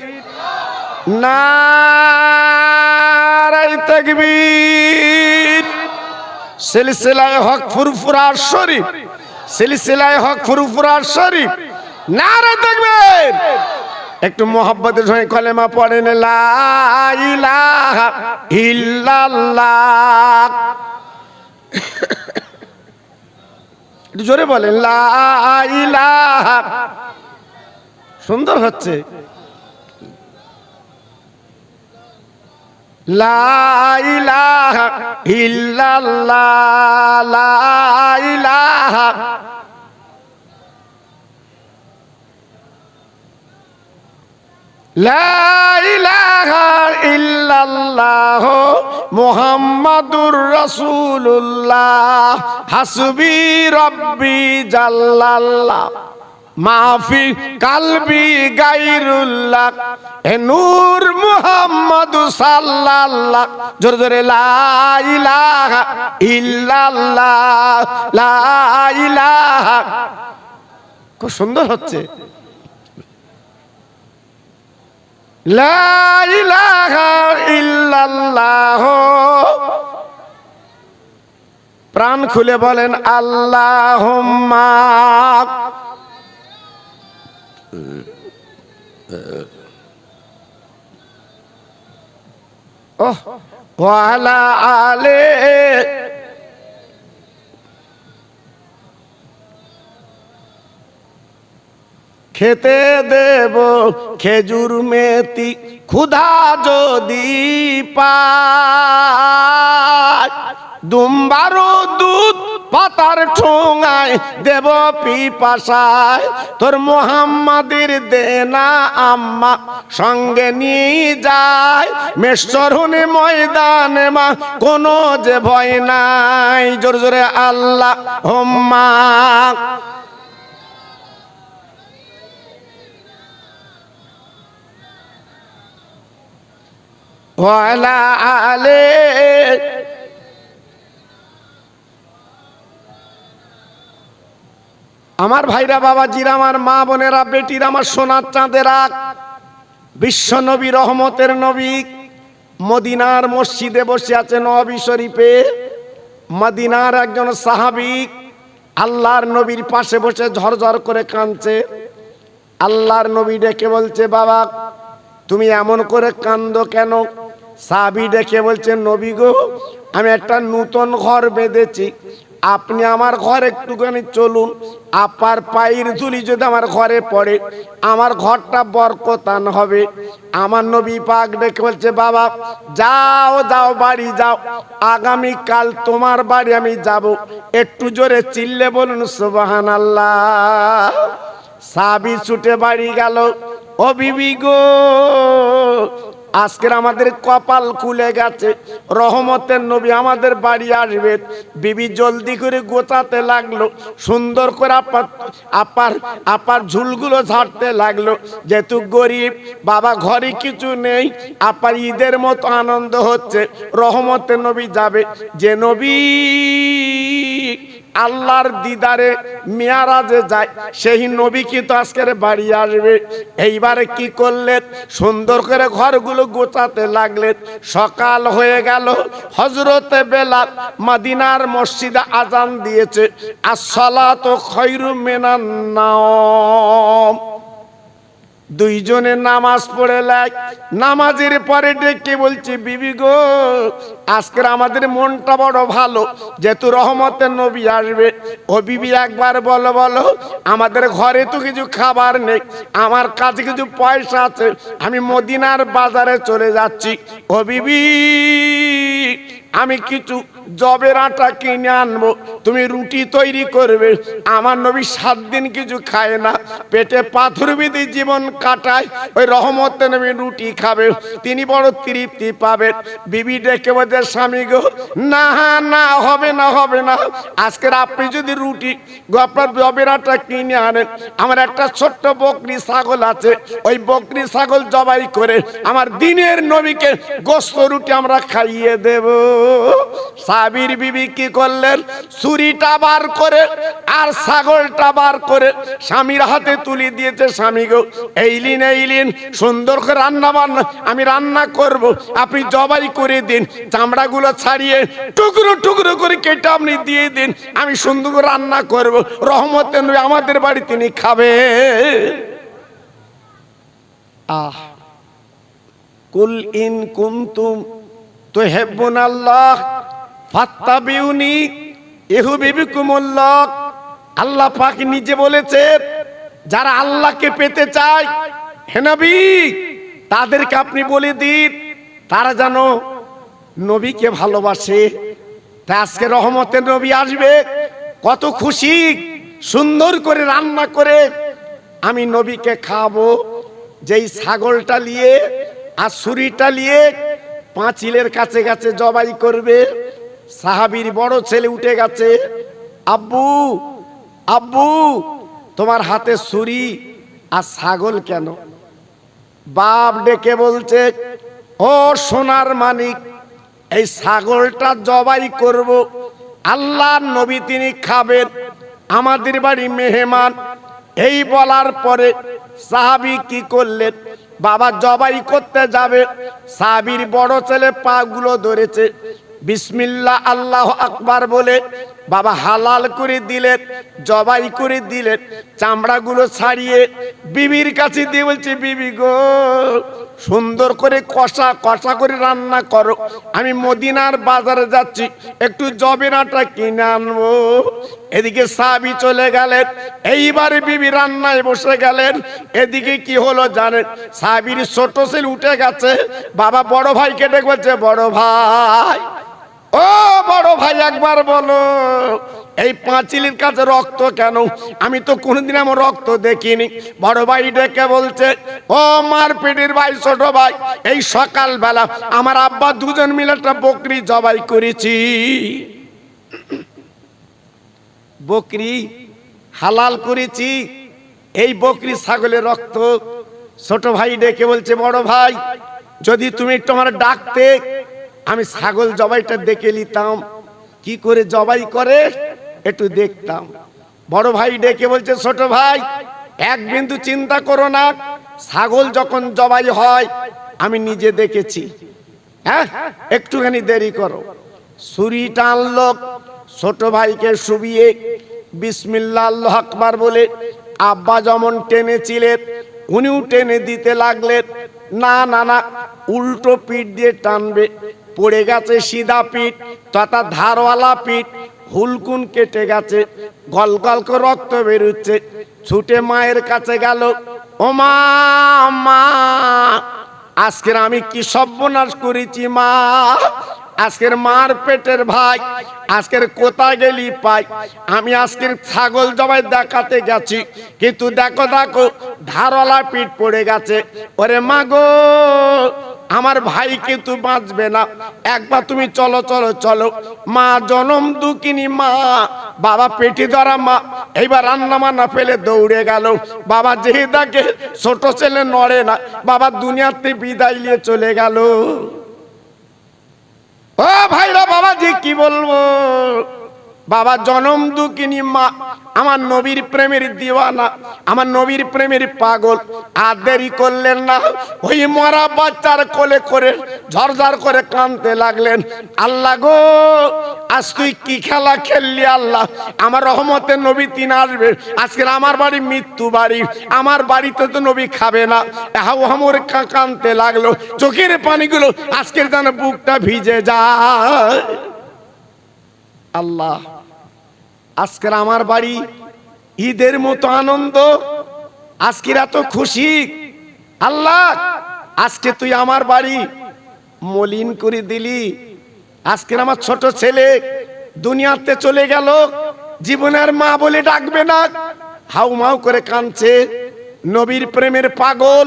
নারায়ে তাকবীর। সিলসিলায়ে হক ফুরফুরা শরীফ, সিলসিলায়ে হক ফুরফুরা শরীফ, নারায়ে তাকবীর। একটু মোহাব্বতের সঙ্গে কলেমা পড়েন, লা ইলাহা ইল্লাল্লাহ। একটু জোরে বলেন, লা ইলাহা। সুন্দর হচ্ছে, লা ইলাহা ইল্লাল্লাহ, লা ইলাহা। লা ইলাহা ইল্লাল্লাহ মুহাম্মাদুর রাসূলুল্লাহ, হাসবি রব্বি জাল্লাল্লাহ, মাফি কালবি গায়রুল্লাহ, এ নূর মুহাম্মদ সাল্লাল্লাহ। জোরে জোরে, লা ইলাহা ইল্লাল্লাহ, লা ইলাহা। খুব সুন্দর হচ্ছে, লা ইলাহা ইল্লাল্লাহ। প্রাণ খুলে বলেন আল্লাহুম্মা। ওয়া আলা আলে। খেতে দেব খেজুর মেথি ক্ষুধা যদি পায়, দুম্বারো দুধ পাতার ঠোঙায় দেব পিপাসায়, তোর মোহাম্মদের দেনা আম্মা সঙ্গে নিয়ে যায়, মেশরহুনে ময়দানে মা কোনো যে ভয় নাই। জোরে জোরে আল্লাহুম্মা। ওয়া আলা আলে। আমার ভাইরা, বাবাজিরা, আমার মা বোনেরা, বেটিরা, আমার সোনার চাঁদেরা, বিশ্ব নবী, রহমতের নবী মদিনার মসজিদে বসে আছে নবী শরীফে। মদিনার একজন সাহাবী আল্লাহর নবীর পাশে বসে ঝরঝর করে কাঁদছে। আল্লাহর নবী ডেকে বলছে, বাবা তুমি এমন করে কাঁদো কেন? সাহাবী ডেকে বলছে, নবী গো, আমি একটা নতুন ঘর বেঁধেছি, আপনি আমার ঘর একটুখানি চলুন, আপার পায়ের ধুলি যদি আমার ঘরে পড়ে আমার ঘরটা বরকতান হবে। আমার নবী পাক ডেকে বলছে, বাবা যাও যাও, বাড়ি যাও, আগামীকাল তোমার বাড়ি আমি যাব। একটু জোরে চিল্লে বলুন সুবহানাল্লাহ। সাহাবী ছুটে বাড়ি গেল। ও বিবি গো, আজকের আমাদের কপাল খুলে গেছে, রহমতের নবী আমাদের বাড়ি আসবে। বিবি জলদি করে গোছাতে লাগলো, সুন্দর করে আপার ঝুলগুলো ঝাড়তে লাগলো। যেহেতু গরিব বাবা, ঘরে কিছু নেই, আপার ঈদের মতো আনন্দ হচ্ছে, রহমতের নবী যাবে। যে নবী আল্লাহর দিদারে মিয়ারাজে যায়, সেই নবী কি তো আজকের বাড়ি আসবে। এইবারে কি করলেন? সুন্দর করে ঘরগুলো গোছাতে লাগলেন। সকাল হয়ে গেল, হযরতে বেলাল মদিনার মসজিদে আজান দিয়েছে, আসসালাতু খায়রুম মিনান নাওম। দুইজনে নামাজ পড়ে লাগ। নামাজের পরে ডেকে বলছি, বিবি গো, আজকের আমাদের মনটা বড় ভালো, যেহেতু রহমতের নবী আসবে। ও বিবি একবার বলো বলো, আমাদের ঘরে তো কিছু খাবার নেই, আমার কাছে কিছু পয়সা আছে, আমি মদিনার বাজারে চলে যাচ্ছি। ও বিবি, আমি কিছু জবের আটা কিনে আনবো, তুমি রুটি তৈরি করবে। আমার নবী 7 দিন কিছু খায় না, পেটে পাথর বিধি জীবন কাটায়, ওই রহমতের নবী রুটি খাবে, তিনি বড় তৃপ্তি পাবে। বিবি ডেকে বলছে, স্বামী গো, না না, হবে না হবে না, আজকের আপনি যদি রুটি আপনার জবের আটা কিনে আনেন, আমার একটা ছোট্ট বকরি ছাগল আছে, ওই বকরি ছাগল জবাই করে আমার দিনের নবীকে গোশত রুটি আমরা খাইয়ে দেব। সাবির বিবি কি করলেন? ছুরিটা বার করে আর ছাগলটা বার করে স্বামীর হাতে তুলে দিয়েছে। স্বামী গো, এইলিন সুন্দর করে রান্না বান্না আমি রান্না করব, আপনি জবাই করে দিন, চামড়াগুলো ছাড়িয়ে টুকরো টুকরো করে কেটে আপনি দিয়ে দিন, আমি সুন্দর করে রান্না করব, রহমতের নবী আমাদের বাড়ি তিনি খাবে। আহ কুল ইন কুনতুম তুহিব্বুনাল্লাহ ফাত্তাবিউনি ইউহিব্বুকুমুল্লাহ। আল্লাহ পাক নিজে বলেছেন যারা আল্লাহকে পেতে চায় হে নবী তাদেরকে আপনি বলে দিন তারা যেন নবীকে ভালোবাসে। তাই আজকে রহমতের নবী আসবে, কত খুশি, সুন্দর করে রান্না করে আমি নবীকে খাবো। যেই ছাগলটা নিয়ে আর ছুরিটা নিয়ে পাঁচিলের কাছে কাছে জবাই করবে, সাহাবীর বড় ছেলে উঠে গেছে, আব্বু আব্বু তোমার হাতে ছুরি আর ছাগল কেন? বাপ ডেকে বলছে ও সোনার মানিক, এই ছাগলটা জবাই করব, আল্লাহর নবী তিনি খাবেন, আমাদের বাড়ি মেহমান। এই বলার পরে সাহাবী কি করলেন, বাবা জবাই করতে যাবে, সাহাবীর বড় ছেলে পা গুলো ধরেছে, বিসমিল্লাহ আল্লাহু আকবার বলে বাবা হালাল করে দিলেন, জবাই করে দিলেন, চামড়াগুলো ছাড়িয়ে বিবির কাছে দিয়ে বলছে বিবি গো সুন্দর করে কষা কষা করে রান্না করো, আমি মদিনার বাজারে যাচ্ছি একটু জবেনাটা কিনে আনবো। এদিকে সাহাবী চলে গেলেন, এইবারে বিবি রান্নায় বসে গেলেন। এদিকে কি হলো জানেন, সাহাবীর ছোট ছেলে উঠে গেছে, বাবা বড় ভাইকে ডেকে বলছে বড় ভাই ও বড় ভাই একবার বলো এই পাঁচিলের কাছে রক্ত কেন? আমি তো কোনোদিন আমার রক্ত দেখিনি। বড় ভাই ডেকে বলছে ও মার পেটের ভাই ছোট ভাই, এই সকালবেলা আমার আব্বা দুজন মিলে একটা বকরি জবাই করেছি, বকরি হালাল করেছি, এই বকরি ছাগলের রক্ত। ছোট ভাই ডেকে বলছে বড় ভাই যদি তুমি একটু আমার ডাকতে আমি ছাগল জবাইটা দেখে নিতাম, কি করে জবাই করে একটু দেখতাম। বড় ভাই ডেকে বলছে ছোট ভাই এক বিন্দু চিন্তা করো না, ছাগল যখন জবাই হয় আমি নিজে দেখেছি, হ্যাঁ একটুখানি দেরি করো। ছুরিটা আনলো, ছোট ভাইকে শুবিয়ে বিসমিল্লাহ আল্লাহু আকবার বলে আব্বা যেমন টেনেছিলেন উনিও টেনে দিতে লাগলেন। না না না, উল্টো পিঠ দিয়ে টানবে, পড়ে গেছে সিধা পিঠ তথা ধারওয়ালা পিঠ, হুলকুন কেটে গেছে, গল গল করে রক্ত বেরোচ্ছে। ছুটে মায়ের কাছে গেল, ও মা মা আজকের আমি কি সর্বনাশ করেছি মা, আজকের মার পেটের ভাই আজকের কোথায় গেলি পাই, আমি আজকের ছাগল জবাই দেখাতে গেছি কিন্তু দেখো দেখো ধারওয়ালা পিঠ পড়ে গেছে। ওরে মা গো আমার ভাই কিন্তু বাঁচবে না, একবার তুমি চলো চলো চলো। মা জনম দুঃখিনী মা, বাবা পেটি ধরা মা এইবার রান্না মান্না ফেলে দৌড়ে গেল। বাবা যেই দেখে ছোট ছেলে নড়ে না, বাবা দুনিয়াতে বিদায় নিয়ে চলে গেল। ও ভাইরা বাবা জি কি বলবো, বাবা জনম দুঃখিনী মা আমার নবীর প্রেমের দিওয়ানা, আমার নবীর প্রেমের পাগল। আর দেরি করলেন না, ওই মরা বাচ্চার কোলে করে ঝরঝর করে কাঁদতে লাগলেন, আল্লাহ গো আজ তুই কি খেলা খেললি আল্লাহ, আমার রহমতের নবী তিন আসবে, আজকের আমার বাড়ি মৃত্যু বাড়ি, আমার বাড়িতে তো নবী খাবে না। হামর কাঁদতে লাগলো, চোখের পানিগুলো আজকের যেন বুকটা ভিজে যায়। আল্লাহ আজকের আমার বাড়ি ঈদের মতো আনন্দ, আজকের এত খুশি, আল্লাহ আজকে তুই আমার বাড়ি মলিন করে দিলি। আজকের আমার ছোট ছেলে দুনিয়াতে চলে গেল, জীবনের মা বলে ডাকবে না, হাউমাউ করে কাঁদছে। নবীর প্রেমের পাগল,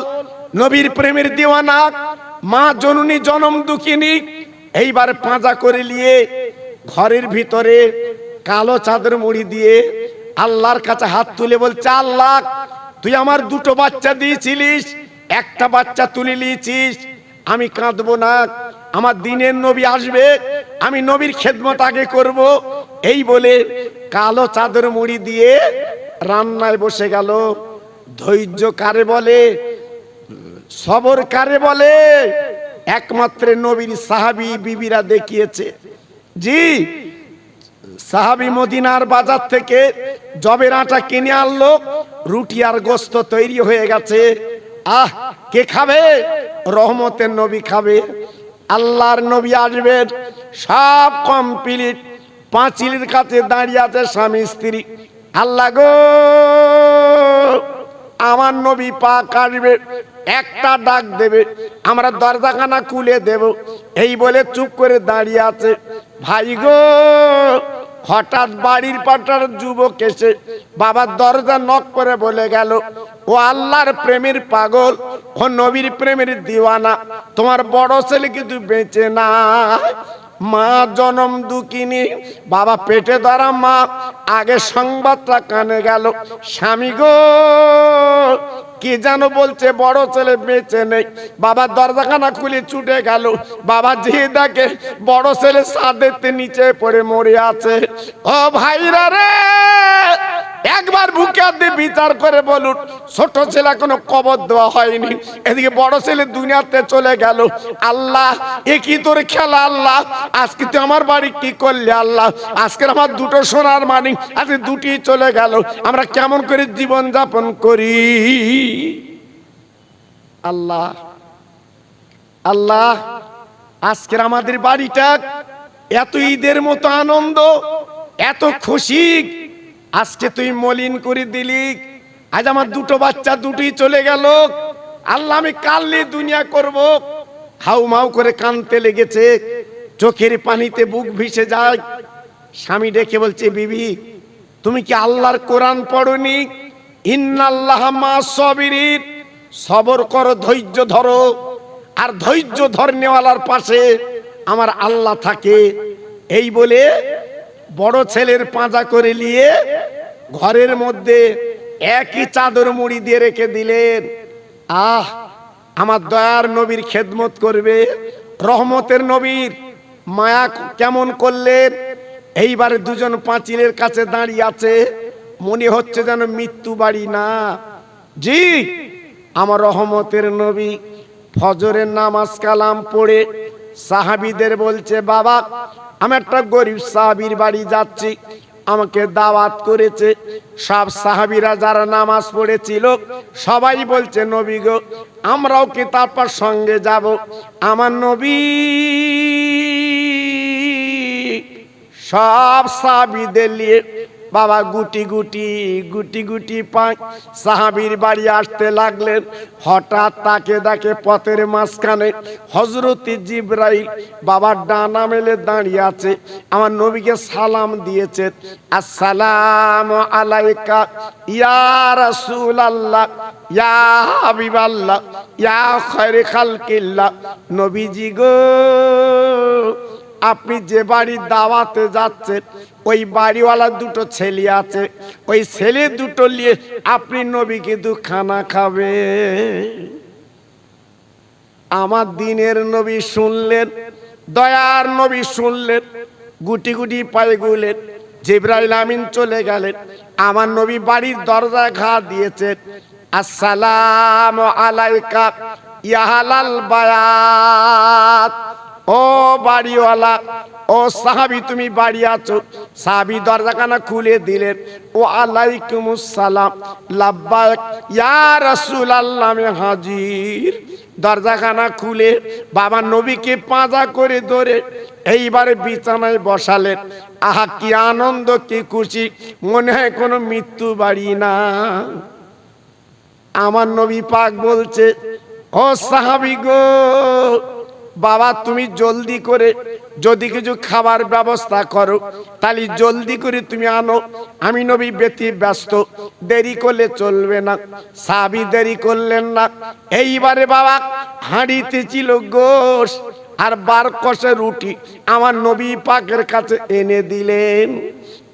নবীর প্রেমের দিওয়ানা মা জননী জনম দুঃখিনী এইবার পাঁজা করে নিয়ে ঘরের ভিতরে কালো চাদর মুড়ি দিয়ে আল্লাহর কাছে হাত তুলে বলছে আল্লাহ তুই আমার দুটো বাচ্চা দিয়েছিলিস, একটা বাচ্চা তুলে নিয়েছিস, আমি কাঁদবো না, আমার দিনের নবী আসবে, আমি নবীর খেদমত আগে করব। এই বলে কালো চাদর মুড়ি দিয়ে রান্নায় বসে গেল। ধৈর্য কারে বলে, সবর কারে বলে, একমাত্র নবীর সাহাবী বিবিরা দেখিয়েছে। জি সাহাবী মদিনার বাজার থেকে জবের আটা কিনে আনলো, রুটি আর গোস্ত তৈরি হয়ে গেছে। আহ কে খাবে? রহমতের নবী খাবে। আল্লাহর নবী আসবেন, সব কমপ্লিট, পাঁচিলের কাছে দাঁড়িয়ে আছে স্বামী স্ত্রী। আল্লাহ গো, আমার নবী পাক আসবে, একটা ডাক দেবে, আমরা দরজাখানা খুলে দেব। এই বলে চুপ করে দাঁড়িয়ে আছে। ভাই গো, হঠাৎ বাড়ির পাটার যুবক এসে বাবার দরজা নক করে বলে গেল, ও আল্লাহর প্রেমের পাগল, ও নবীর প্রেমের দিওয়ানা, তোমার বড় ছেলে কিন্তু বেঁচে না। মা জনম দুঃখিনী, বাবা পেটে ধরা মা। আগে সংবাদটা কানে গেল, স্বামী গো কি যেন বলছে, বড় ছেলে বেঁচে নেই। বাবা দরজাখানা খুলে ছুটে গেল। বাবা যে দেখে বড় ছেলে ছাদের নিচে পড়ে মরে আছে। ও ভাইরা রে, একবার বুকে হাত দিয়ে বিচার করে বলুন, ছোট ছেলে কোনো কবর দেওয়া হয়নি, এদিকে বড় ছেলে দুনিয়াতে চলে গেল। আল্লাহ, এ কি তোর খেলা? আল্লাহ, আজকে তুই আমার বাড়ি কি করলি? আল্লাহ, আজকের আমার দুটো সোনার মানিক আজকে দুটি চলে গেল, আমরা কেমন করে জীবন যাপন করি? আল্লাহ, আল্লাহ, আজকের আমাদের বাড়িটা এত ঈদের মতো আনন্দ, এত খুশি, আজকে তুই মলিন করে দিলি। আজ আমার দুটো বাচ্চা দুটোই চলে গেল। আল্লাহ, আমি কাললি দুনিয়া করব। হাউ মাউ করে কানতে লেগেছে, চোখের পানিতে বুক ভিসে যায়। স্বামী ডেকে বলছে, বিবি তুমি কি আল্লাহর কোরআন পড়নি? ইন্নাল্লাহা মা'আস সাবিরিন, সবর করো, ধৈর্য ধরো। আর ধৈর্য ধরনেওয়ালার পাশে আমার আল্লাহ থাকে। এই বলে বড় ছেলের পাঁজা করে নিয়ে ঘরের মধ্যে একই চাদর মুড়ি দিয়ে রেখে দিলেন। আহ, আমার দয়ার নবীর খেদমত করবে, রহমতের নবীর মায়া কেমন করলেন। এইবারে দুজন পাঁচিলের কাছে দাঁড়িয়ে আছে, মনে হচ্ছে যেন মৃত্যু বাড়ি না। জি, আমার রহমতের নবী ফজরের নামাজ কালাম পড়ে সাহাবীদের বলছে, বাবা আমি একটা গরিব সাহাবীর বাড়ি যাচ্ছি, আমাকে দাওয়াত করেছে। সব সাহাবীরা যারা নামাজ পড়েছিল সবাই বলছে, নবী গো আমরাও কি তারপর সঙ্গে যাব? আমার নবী সব সাহাবীদের নিয়ে বাবা গুটি গুটি গুটি গুটি পাঁচ সাহাবীর বাড়ি আসতে লাগলেন। হঠাৎ তাকে দেখে পথের মাঝখানে হযরত জিবরাইল বাবার ডানা মেলে দাঁড়িয়ে আছে। আমার নবীকে সালাম দিয়েছে, আসসালামু আলাইকা ইয়া রাসূলুল্লাহ, ইয়া হাবিবাল্লাহ, ইয়া খায়রে খালকিল্লাহ। নবীজি গো, আপনি যে বাড়ির দাওয়াতে যাচ্ছেন ওই বাড়িওয়ালা দুটো ছেলে আছে, ওই ছেলে দুটো নিয়ে আপনি নবী কিন্তু খানা খাবে। আমার দিনের নবী শুনলেন, দয়ার নবী শুনলেন, গুটি গুটি পায়ে গুলেন। জিবরাইল আমিন চলে গেলেন। আমার নবী বাড়ির দরজায় ঘা দিয়েছেন, আসসালামু আলাইকা ইয়া আহলাল বায়াত। ও বাড়িওয়ালা, ও সাহাবী তুমি বাড়ি আছো? সাহাবী দরজাখানা খুলে দিলেন। ও আলাইকুমুস সালাম, লাব্বাইক ইয়া রাসূলুল্লাহ, আমি হাজির। দরজাখানা খুলে বাবা নবীকে পাঁজা করে ধরে এইবারে বিছানায় বসালেন। আহা কি আনন্দ, কি খুশি, মনে হয় কোনো মৃত্যু বাড়ি না। আমার নবী পাক বলছে, ও সাহাবী গো, বাবা তুমি জলদি করে যদি কিছু খাবার ব্যবস্থা করো তাহলে জলদি করে তুমি আনো, আমি নবী বেতি ব্যস্ত, দেরি করলে চলবে না। সাহাবী দেরি করলেন না। এইবারে বাবা হাঁড়িতে ছিল গোশ আর 12 কষে রুটি আমার নবী পাকের কাছে এনে দিলেন।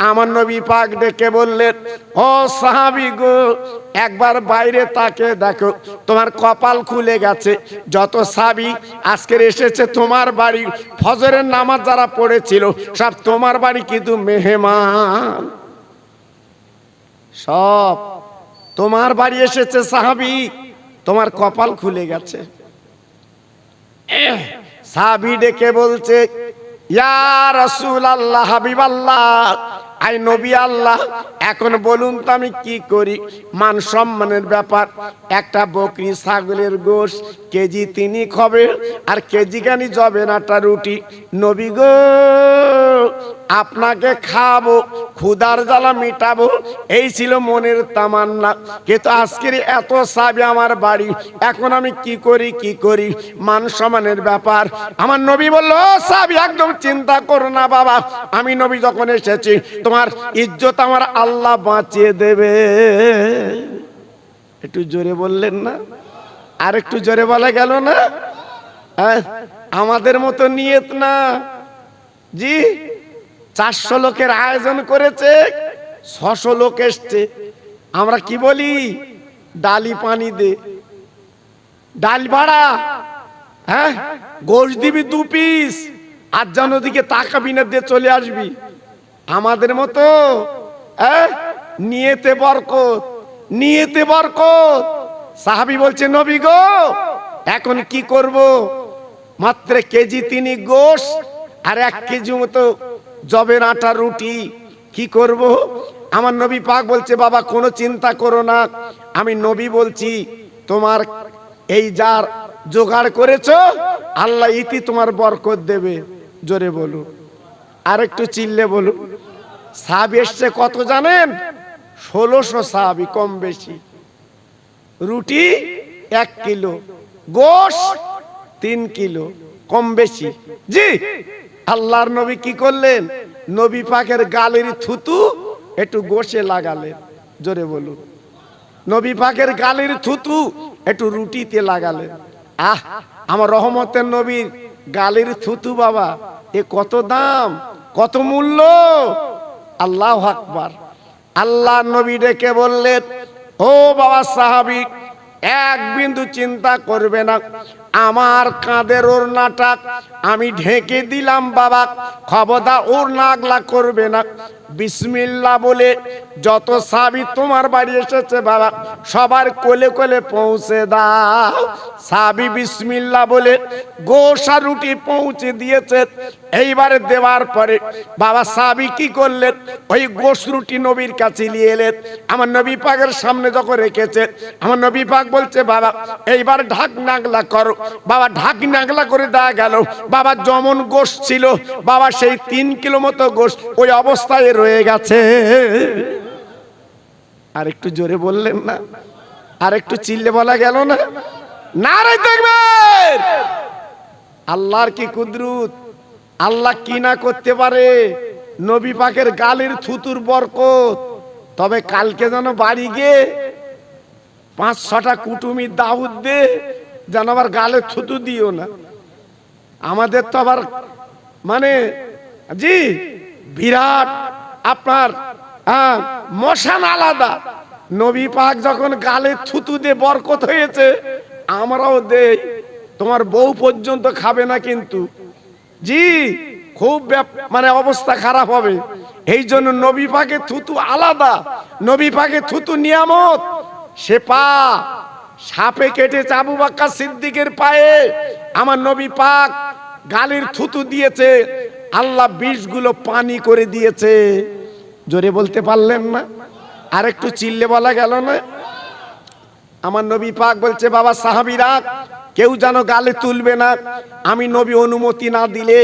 আমার নবী পাক ডেকে বললেন, ও সাহাবী গো, একবার বাইরে তাকে দেখো, তোমার কপাল খুলে গেছে। যত সাহাবী আজকে এসেছে তোমার বাড়ি, ফজরের নামাজ যারা পড়েছিল সব তোমার বাড়ি কিন্তু মেহমান, সব তোমার বাড়ি এসেছে সাহাবী, তোমার কপাল খুলে গেছে। সাহাবী ডেকে বলছে, ইয়া রাসূলুল্লাহ, হাবিবাল্লাহ, আই নবী আল্লাহ, এখন বলুন তো আমি কি করি? মান সম্মানের ব্যাপার, একটা বকরি ছাগলের গোশ কেজি 3 হবে, আর কেজি খানি জবেন আটা রুটি। নবী গো, আপনাকে খাবো, ক্ষুধার জ্বালা মিটাবো, এই ছিল মনের তামান্না। কিন্তু আজকের এত সাহাবী আমার বাড়ি, এখন আমি কি করি কি করি? মান সম্মানের ব্যাপার। আমার নবী বলল, সাহাবী একদম চিন্তা করো না বাবা, আমি নবী যখন এসেছি তোমার ইজ্জত আমার আল্লাহ বাঁচিয়ে দেবে। একটু জোরে বললেন না? আর একটু জোরে বলা গেল না? আমাদের মতো নিয়ত না জি। 400 লোকের আয়োজন করেছে, 600 লোক এসছে। আমরা কি বলি? ডালি পানি দে, ডাল ভাড়া, হ্যাঁ গোশ দিবি 2 পিস, আর যেন দিকে তাকাবি না, দিয়ে চলে আসবি। আমাদের মতো নিয়েতে বরকত, নিয়েতে বরকত। সাহাবী বলছে, নবী গো এখন কি করব? মাত্র কেজি 3 গোশ আর 1 কেজি মতো জবের আটা রুটি, কি করব? আমার নবী পাক বলছে, বাবা কোনো চিন্তা করো না, আমি নবী বলছি, তোমার এই যার জোগাড় করেছো আল্লাহ ইতি তোমার বরকত দেবে। জোরে বলো, আর একটু চিল্লে বলো। সাহাবী এসছে কত জানেন? 1600 সাহাবী, কম বেশি। রুটি 1 কিলো, গোশ 3 কিলো, কম বেশি জি। আল্লাহর নবী কি করলেন? নবী পাকের গালের থুতু একটু গোশে লাগালেন। জোরে বলুন, নবী পাকের গালের থুতু একটু রুটিতে লাগালেন। আহ, আমার রহমতের নবীর গালের থুতু বাবা, এ কত দাম, কত মূল্য! আল্লাহু আকবার। আল্লাহ নবী ডেকে বললেন, ও বাবা সাহাবী, এক বিন্দু চিন্তা করবে না, আমার কাঁধের ওড়নাটা আমি ঢেকে দিলাম বাবা, খবরদার ওড়না আগলা করবে না। বিসমিল্লাহ বলে যত সাহাবী তোমার বাড়ি এসেছে বাবা, সবার কোলে কোলে পৌঁছে দাও। সাহাবী বিসমিল্লাহ বলে গোশ আর রুটি পৌঁছে দিয়েছে। এইবারে দেওয়ার পরে বাবা সাহাবী কি করলেন? ওই গোশ রুটি নবীর কাছে নিয়ে এলেন। আমার নবী পাকের সামনে যখন রেখেছে, আমার নবী পাক বলছে, বাবা এইবার ঢাক নাগলা করো। বাবা ঢাক নাগলা করে দেওয়া গেল। বাবা যেমন গোশ ছিল বাবা, সেই 3 কিলো মতো গোশ ওই অবস্থায় রয়ে গেছে। আর একটু জোরে বললেন না? আর একটু চিল্লে বলা গেল না? নারে দেখবেন আল্লাহর কি কুদরত, আল্লাহ কি না করতে পারে। নবী পাকের গালের থুতুর বরকত। তবে কালকে যেন বাড়ি গিয়ে 5-6টা কুটুমি দাউদ দে, যেন আবার গালে থুতু দিও না। আমাদের তো আবার মানে জি বিরাট আপনার মশান আলাদা। নবী পাক যখন গালে থুতু দিয়ে বরকত হয়েছে, আমরাও দেই। তোমার বউ পর্যন্ত খাবে না কিন্তু জি, খুব মানে অবস্থা খারাপ হবে। এই জন্য নবী পাকের থুতু আলাদা, নবী পাকের থুতু নিয়ামত। সে পা সাপে কেটেছে আবু বকর সিদ্দিকের পায়ে, আমার নবী পাক গালের থুতু দিয়েছে, আল্লাহ বিষগুলো পানি করে দিয়েছে। জোরে বলতে পারলেন না? আর একটু চিল্লে বলা গেল না? আমার নবী পাক বলছে, বাবা সাহাবীরা কেউ যেন গালে তুলবে না, আমি নবী অনুমতি না দিলে।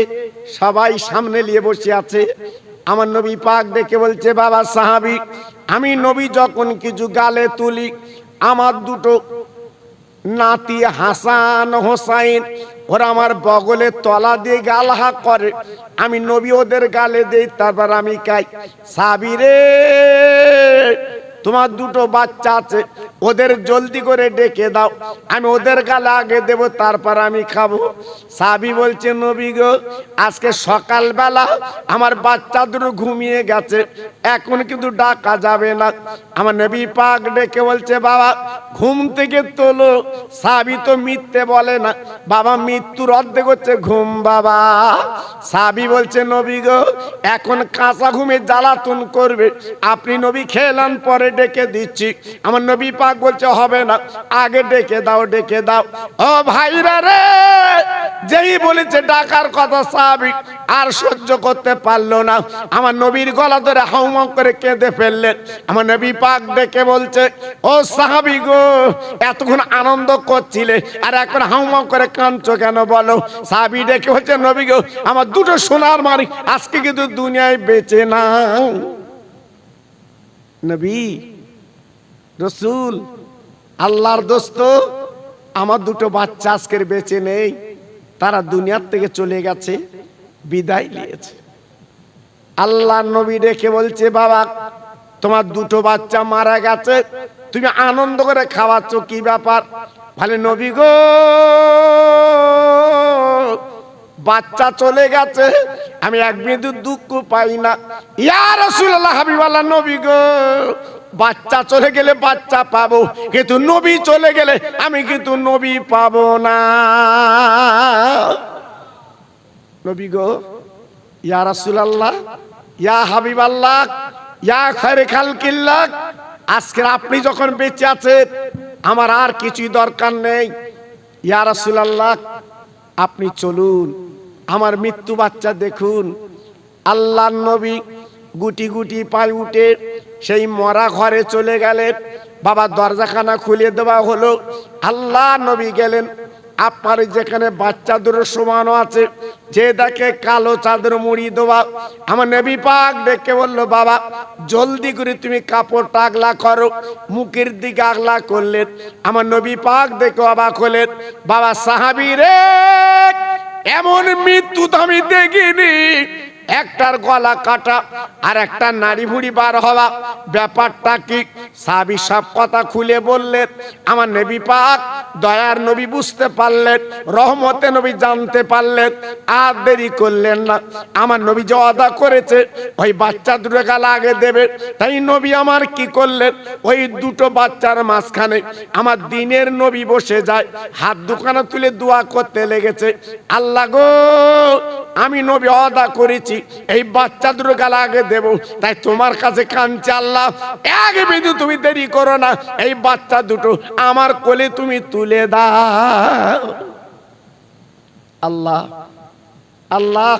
সবাই সামনে নিয়ে বসে আছে। আমার নবী পাক ডেকে বলছে, বাবা সাহাবী, আমি নবী যখন কিছু গালে তুলি, আমার দুটো নাতি হাসান হোসাইন ওরা আমার বগলে তলা দিয়ে গালহা করে, আমি নবী ওদের গালে দেই, তারপর আমি খাই। সাহাবী রে, তোমার দুটো বাচ্চা আছে, ওদের জলদি করে ডেকে দাও, আমি ওদের গালে আগে দেব, তারপর আমি খাবো। সাহাবী বলছে, নবী গো, আজকে সকালবেলা আমার বাচ্চা দুটো ঘুমিয়ে গেছে, এখন কিন্তু ডাকা যাবে না। আমার নবী পাক ডেকে বলছে, বাবা ঘুম থেকে তোলো। সাহাবী তো মিথ্যে বলে না, বাবা মৃত্যুর অর্ধেক হচ্ছে ঘুম বাবা। সাহাবী বলছে, নবী গো, এখন কাঁচা ঘুমে জ্বালাতন করবে, আপনি নবী খেলাম পরে ডেকে দিচ্ছি। আমার নবী পাক পাক বলছে হবে না, আগে ডেকে দাও, ডেকে দাও। ও ভাইরা রে, যেই বলেছে ডাকার কথা সাহাবী আর সহ্য করতে পারলো না, আমার নবীর গলা ধরে হাউমাউ করে কেঁদে ফেললেন। আমার নবী পাক ডেকে বলছে, ও সাহাবী গো, এতক্ষণ আনন্দ করছিলে আর এখন হাউমাউ করে কাঁদছো কেন বলো? সাহাবী ডেকে বলছে, নবী গো, আমার দুটো সোনার মানিক আজকে কিন্তু দুনিয়ায় বেঁচে না। নবী রসুল আল্লাহর দোস্ত, আমার দুটো বাচ্চা আজকের বেঁচে নেই, তারা দুনিয়ার থেকে চলে গেছে, বিদায় নিয়েছে। আল্লাহর নবী ডেকে বলছে, বাবা তোমার দুটো বাচ্চা মারা গেছে, তুমি আনন্দ করে খাওয়াচ্ছ, কি ব্যাপার? বলে, নবী গো, বাচ্চা চলে গেছে, আমি এক বিন্দু দুঃখ পাই না। ইয়া রাসূলুল্লাহ, হাবিবাল্লাহ নবী গো, বাচ্চা চলে গেলে বাচ্চা পাবো, কিন্তু নবী চলে গেলে আমি কিন্তু নবী পাবো না। নবী গো, ইয়া রাসূলুল্লাহ, ইয়া হাবিবাল্লাহ, ইয়া খায়রে খালকিল্লাহ, আজকে আপনি যখন বেঁচে আছেন আমার আর কিছুই দরকার নেই। ইয়া রাসূলুল্লাহ, আপনি চলুন, আমার মৃত্যু বাচ্চা দেখুন। আল্লাহর নবী গুটি গুটি পায়ে উঠে সেই মরা ঘরে চলে গেলেন। বাবা দরজাখানা খুলে দেওয়া হলো, আল্লাহ নবী গেলেন। আপনার যেখানে বাচ্চা দুটো সমানো আছে, যে দেখে কালো চাদর মুড়ি দেওয়া, আমার নবী পাক ডেকে বললো, বাবা জলদি করে তুমি কাপড়টা আগলা করো। মুখের দিকে আগলা করলেন। আমার নবী পাক দেখে অবাক হলেন, বাবা সাহাবী রে, এমন মৃত্যু তো আমি দেখিনি, একটার গলা কাটা আর একটা নাড়ি ভুড়ি বার হওয়া, ব্যাপারটা কি? সাহাবী সব কথা খুলে বললেন। আমার নবী পাক দয়ার নবী বুঝতে পারলেন, রহমতে নবী জানতে পারলেন, আর দেরি করলেন না। আমার নবী যে ওয়াদা করেছে ওই বাচ্চা দুটো গালা আগে দেবে, তাই নবী আমার কি করলেন, ওই দুটো বাচ্চার মাঝখানে আমার দিনের নবী বসে যায়, হাত দুখানা তুলে দোয়া করতে লেগেছে, আল্লাহ গো, আমি নবী ওয়াদা করেছি এই বাচ্চা দুটো গালা আগে দেব, তাই তোমার কাছে কাঁদছি, আল্লাহ এক বিন্দু তুমি দেরি করো না, এই বাচ্চা দুটো আমার কোলে তুমি তুলে দাও। আল্লাহ আল্লাহ,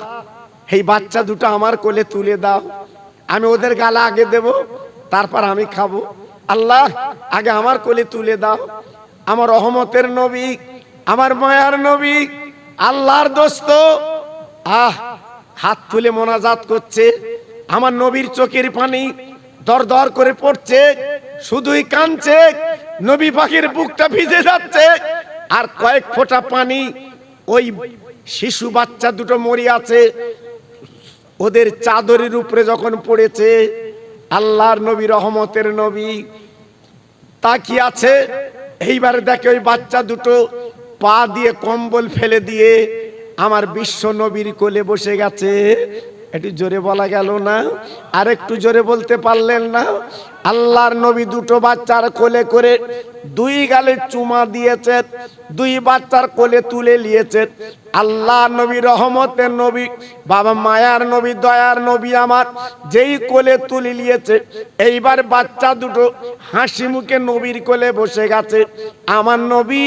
এই বাচ্চা দুটো আমার কোলে তুলে দাও, আমি ওদের গালা আগে দেব, তারপর আমি খাবো। আল্লাহ আগে আমার কোলে তুলে দাও। আমার রহমতের নবী, আমার মায়ার নবী, আল্লাহর দোস্ত হাত তুলে মোনাজাত করছে। আমার নবীর চোখের পানি দর দর করে পড়ছে, শুধুই কাঁদছে। নবী পাখির বুকটা ভিজে যাচ্ছে, আর কয়েক ফোঁটা পানি ওই শিশু বাচ্চা দুটো মরি আছে ওদের চাদরের উপরে যখন পড়েছে, আল্লাহর নবী, রহমতের নবী তাকিয়ে আছে। এইবারে দেখে ওই বাচ্চা দুটো পা দিয়ে কম্বল ফেলে দিয়ে আমার বিশ্ব নবীর কোলে বসে গেছে। একটু জোরে বলা গেল না? আর একটু জোরে বলতে পারলেন না? আল্লাহর নবী দুটো বাচ্চার কোলে করে দুই গালে চুমা দিয়েছেন, দুই বাচ্চার কোলে তুলে নিয়েছেন। আল্লাহ নবী, রহমতের নবী, বাবা মায়ার নবী, দয়ার নবী আমার যেই কোলে তুলে নিয়েছে, এইবার বাচ্চা দুটো হাসি মুখে নবীর কোলে বসে গেছে। আমার নবী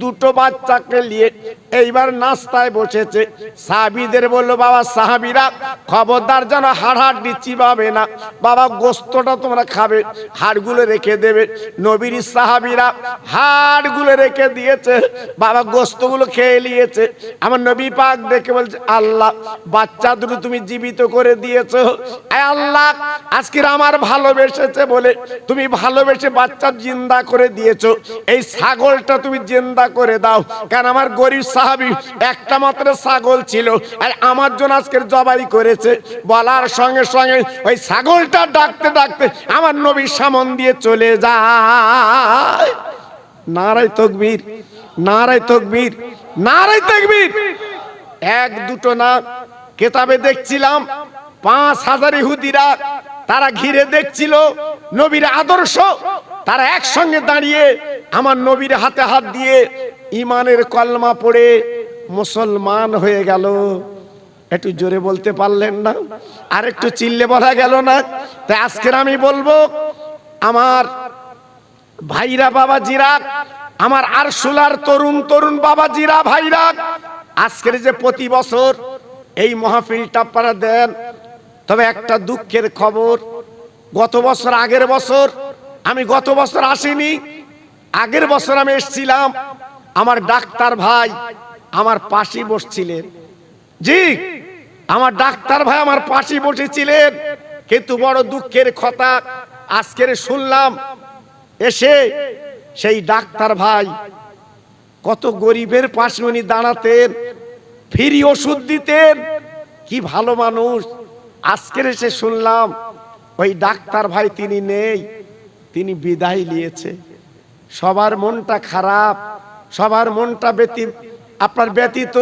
দুটো বাচ্চাকে নিয়ে এইবার নাস্তায় বসেছে। সাহাবীদের বলল, বাবা সাহাবীরা খবরদার যেন হাড় চিবাবে না, বাবা গোস্তটা তোমরা খাবে, হাড়গুলো রেখে দেবে। নবীর সাহাবীরা হাড়গুলো রেখে দিয়েছে, বাবা গোস্তগুলো খেয়ে নিয়েছে। আমার নবী পাক দেখে বলছে, আল্লাহ বাচ্চা দুটো তুমি জীবিত করে দিয়েছো, আল্লাহ আজকে আমার ভালোবেসেছে বলে তুমি ভালোবেসে বাচ্চা জিন্দা করে দিয়েছো, এই ছাগলটা তুমি জিন্দা করে দাও। কারণ আমার গরিব সাহাবী একটা মাত্র ছাগল ছিল, আর আমার জন্য আজকের জবাই করেছে। বলার সঙ্গে সঙ্গে ওই ছাগলটা ডাকতে ডাকতে আমার নবীর সামন দিয়ে চলে যায়। নারায়ে তাকবীর, নারায়ে তাকবীর, নারায়ে তাকবীর। এক দুটো না, কিতাবে দেখছিলাম 5000 ইহুদিরা তারা ঘিরে দেখছিল নবীর আদর্শ। তারা একসঙ্গে দাঁড়িয়ে আমার নবীর হাতে হাত দিয়ে ইমানের কলমা পড়ে মুসলমান হয়ে গেল। একটু জোরে বলতে পারলেন না? আর একটু চিল্লে বলা গেল না? তাই আজকের আমি বলবো, আমার ভাইরা বাবাজিরা, আমার আরশুলার তরুণ তরুণ বাবাজিরা ভাইরা, আজকের যে প্রতি বছর এই মাহফিলটা আপনারা দেন, তবে একটা দুঃখের খবর, গত বছর আগের বছর আমি গত বছর আসিনি, আগের বছর আমি এসেছিলাম, আমার ডাক্তার ভাই আমার পাশে বসছিলেন। জি, আমার ডাক্তার ভাই আমার পাশে বসেছিলেন, কিন্তু বড় দুঃখের কথা আজকের শুনলাম এসে সেই ডাক্তার ভাই কত গরিবের পাশে উনি দাঁড়াতেন, ফ্রি ওষুধ দিতেন, কি ভালো মানুষ। আজকের এসে শুনলাম ওই ডাক্তার ভাই তিনি নেই, তিনি বিদায় নিয়েছে। সবার মনটা খারাপ, সবার মনটা আপনার ব্যতীত।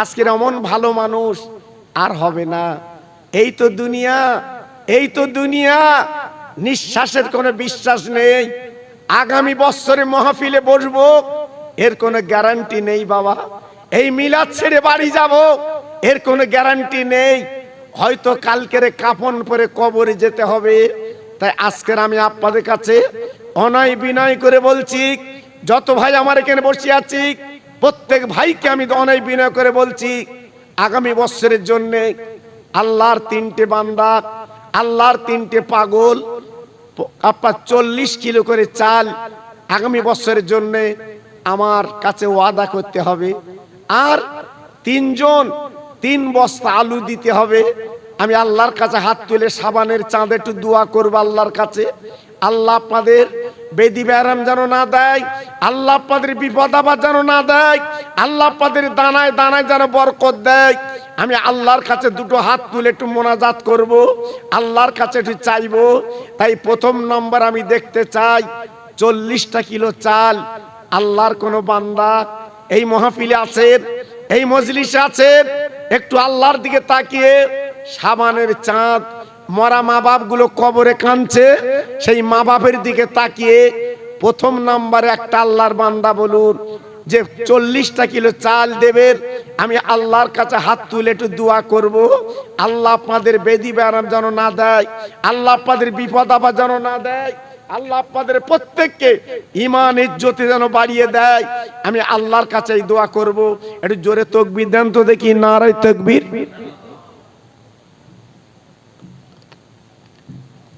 আজকের এমন ভালো মানুষ আর হবে না। এই তো দুনিয়া, এই তো দুনিয়া, নিঃশ্বাসের কোনো বিশ্বাস নেই। আগামী বছরে মাহফিলে বসবো এর কোনো গ্যারান্টি নেই বাবা। এই মিলাদ ছেড়ে বাড়ি যাব এর কোনো গ্যারান্টি নেই। হয়তো কালকের কাফন পরে কবরে যেতে হবে। তাই আজকের আমি আপনাদের কাছে অনয় বিনয় করে বলছি, যত ভাই আমার এখানে বসে আছি প্রত্যেক ভাইকে আমি অনয় বিনয় করে বলছি, আগামী বছরের জন্য আল্লাহর তিনটে বান্দা, আল্লাহর তিনটে পাগল, আপনার 40 কিলো করে চাল আগামী বছরের জন্য আমার কাছে ওয়াদা করতে হবে। আর 3 জন 3 বস্তা আলু দিতে হবে। আমি আল্লাহর কাছে হাত তুলে সাবানের চাঁদে একটু দোয়া করব আল্লাহর কাছে, আল্লাহ আপনাদের বেদি ব্যারাম যেন না দেয়, আল্লাহ আপনাদের বিপদ আপদ যেন না দেয়, আল্লাহ আপনাদের দানায় দানায় যেন বরকত দেয়। আমি আল্লাহর কাছে দুটো হাত তুলে একটু মোনাজাত করব, আল্লাহর কাছে একটু চাইবো। তাই প্রথম নম্বর আমি দেখতে চাই 40টা কিলো চাল। আল্লাহর কোন বান্দা এই মাহফিলে আছেন, এই মজলিসে আছেন, একটু আল্লাহর দিকে তাকিয়ে সাবানের চাঁদ, মরা মা বাপ গুলো কবরে কাঁদছে, সেই মা বাপের দিকে তাকিয়ে প্রথম নম্বরে একটা আল্লাহর বান্দা বলুন যে 40টা কিলো চাল দেবেন। আমি আল্লাহর কাছে হাত তুলে একটু দোয়া করব, আল্লাহ আপনাদের বেদি ব্যারাম যেন না দেয়, আল্লাহ আপনাদের বিপদ আপদ যেন না দেয়, আল্লাহ আপনাদের প্রত্যেককে ঈমান ইজ্জতে যেন বাড়িয়ে দেয়। আমি আল্লাহর কাছে এই দোয়া করব। একটু জোরে তাকবীর দেন তো দেখি, নারায়ে তাকবীর।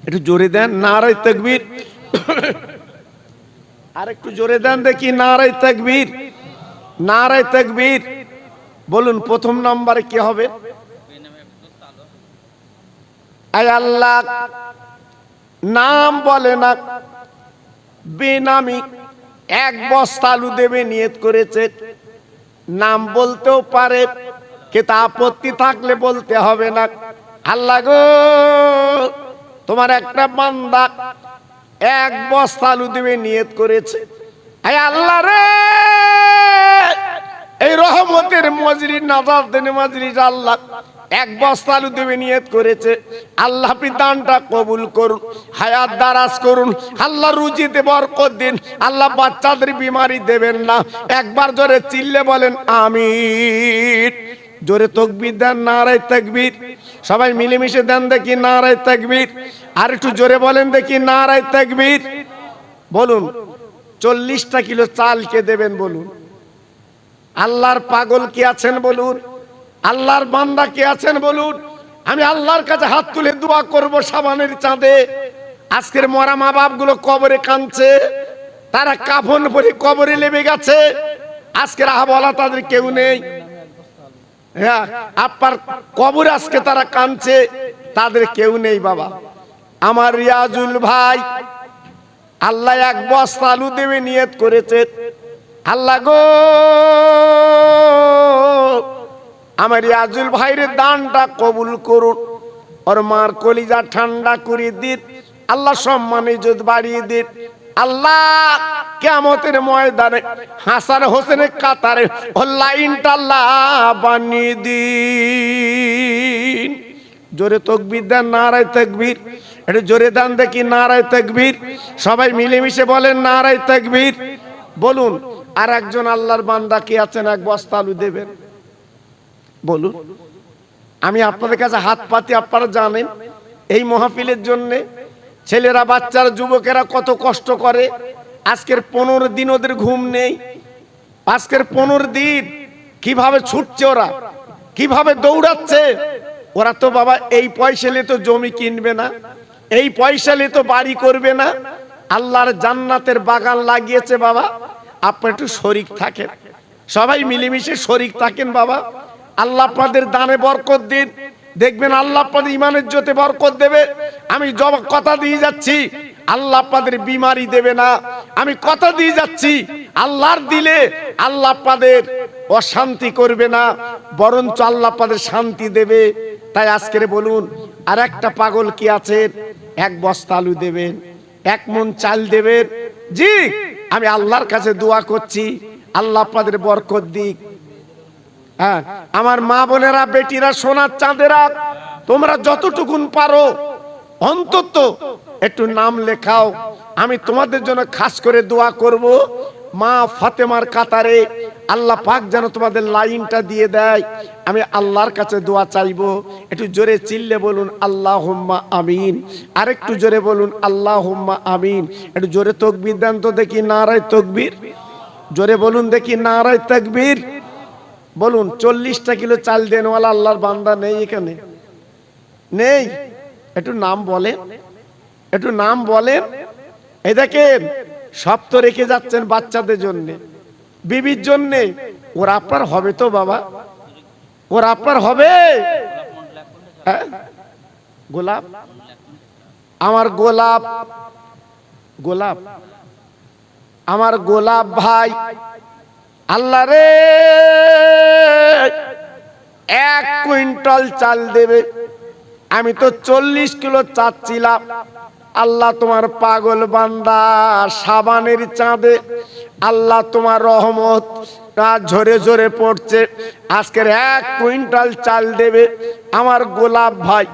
একটু জোরে দেন, নারায়ে তাকবীর। আর একটু জোরে দেন দেখি, নারায়ে তাকবীর, নারায়ে তাকবীর। বলুন প্রথম নম্বরে কি হবে? আয় আল্লাহ, নাম বলে না, বেনামি 1 বস্তা আলু দেবে নিয়ত করেছে। নাম বলতেও পারে, কিন্তু আপত্তি থাকলে বলতে হবে না। আল্লাহ গো, তোমার একটা বান্দা 1 বস্তা আলু দেবে নিয়ত করেছে। আয় আল্লাহ রে, এই রহমতের মজলিস, নাজাতের মজলিস, আল্লাহ 1 বস্তা আলু দেবে নিয়ত করেছে। আল্লাহ আপনি দানটা কবুল করুন, হায়াত দারাজ করুন, আল্লাহ রুজিতে বরকত দিন, আল্লাহ বাচ্চাদের বিমারি দেবেন না। একবার জোরে চিল্লে বলেন আমিন। জোরে তাকবীর দেন, নারায়ে তাকবীর। সবাই মিলেমিশে দেন দেখি, নারায়ে তাকবীর। আর একটু জোরে বলেন দেখি, নারায়ে তাকবীর। বলুন 40টা কিলো চাল কে দেবেন বলুন? আল্লাহর পাগল কে আছেন বলুন? আল্লাহর বান্দা কে আছেন বলুন? আমি আল্লাহর কাছে হাত তুলে দোয়া করব সাবানের চাঁদে। আজকের মরা মা বাপ গুলো কবরে কাঁদছে, তারা কাফন পরে কবরে লেবে গেছে। আজকের আহওয়ালা তাদের কেউ নেই। হ্যাঁ, আপনার কবরে আজকে তারা কাঁদছে, তাদের কেউ নেই বাবা। আমার রিয়াজুল ভাই, আল্লাহ 1 বস্তা আলু দেবে নিয়ত করেছে। আল্লাহ গো, আমার রিয়াজুল ভাইয়ের দানটা কবুল করুন, ওর মার কলিজা ঠান্ডা করে দিন, আল্লাহ সম্মান ইজ্জত বাড়িয়ে দিন। আল্লাহ কিয়ামতের ময়দানে হাসান হোসেনের কাতারে ও লাইনটা আল্লাহ বানিয়ে দিন। জোরে তাকবীর দেন, নারায়ে তাকবীর। একটু জোরে দেন দেখি, নারায়ে তাকবীর। সবাই মিলেমিশে বলেন নারায়ে তাকবীর। বলুন আর একজন আল্লাহর বান্দা কে আছেন 1 বস্তা আলু দেবেন বলুন? আমি আপনাদের কাছে হাত পাতি, আপনারা জানেন এই মাহফিলের জন্য ছেলেরা বাচ্চারা যুবকেরা কত কষ্ট করে। আজকের 15 দিন ওদের ঘুম নেই। আজকের 15 দিন কিভাবে ছুটছে ওরা, কিভাবে দৌড়াচ্ছে ওরা। তো বাবা এই পয়সা নিয়ে তো জমি কিনবে না, এই পয়সা নিয়ে তো বাড়ি করবে না। আল্লাহর জান্নাতের বাগান লাগিয়েছে বাবা, আপনি একটু শরীক থাকেন, সবাই মিলেমিশে শরীক থাকেন বাবা। আল্লাহ আপনাদের দানে বরকত দিন, দেখবেন আল্লাহ আপনাদের ইমানের জ্যোতি বরকত দেবে। আমি কথা দিয়ে যাচ্ছি, আল্লাহ আপনাদের বিমারি দেবে না। আমি কথা দিয়ে যাচ্ছি, আল্লাহর দিলে আল্লাহ আপনাদের অশান্তি করবে না, বরঞ্চ আল্লাহ আপনাদের শান্তি দেবে। তাই আজকের বলুন, আর একটা পাগল কি আছেন? 1 বস্তা আলু দেবেন, 1 মণ চাল দেবেন। জি, আমি আল্লাহর কাছে দোয়া করছি, আল্লাহ আপনাদের বরকত দিক। হ্যাঁ, আমার মা বোনেরা, বেটিরা, সোনার চাঁদেরা, তোমরা যতটুকুন পারো অন্তত একটু নাম লেখাও। আমি তোমাদের জন্য খাস করে দোয়া করব। মা ফাতেমার কাতারে আল্লাহ পাক যেন তোমাদের লাইনটা দিয়ে দেয়। আমি আল্লাহর কাছে দোয়া চাইবো। একটু জোরে চিল্লে বলুন আল্লাহুম্মা আমিন। আর একটু জোরে বলুন আল্লাহুম্মা আমিন। একটু জোরে তাকবীর দেন তো দেখি, নারায়ে তাকবীর। জোরে বলুন দেখি, নারায়ে তাকবীর। বলুন 40টা কিলো চাল দেনওয়ালা আল্লাহর বান্দা নেই এখানে? নেই? একটু নাম বলেন, একটু নাম বলেন। এই দেখেন, সব তো রেখে যাচ্ছেন বাচ্চাদের জন্য, বিবির জন্য। ওরা আপনার হবে তো বাবা? ওরা আপনার হবে? গোলাপ, আমার গোলাপ, গোলাপ, আমার গোলাপ ভাই, আল্লাহ রে 1 কুইন্টাল চাল দেবে। আমি তো 40 কিলো চাচ্ছিলাম। আল্লাহ তোমার পাগল বান্দা সাবানের চাঁদে আল্লাহ তোমার রহমত ঝরে ঝরে পড়ছে। আজকের 1 কুইন্টাল চাল দেবে আমার গোলাপ ভাই।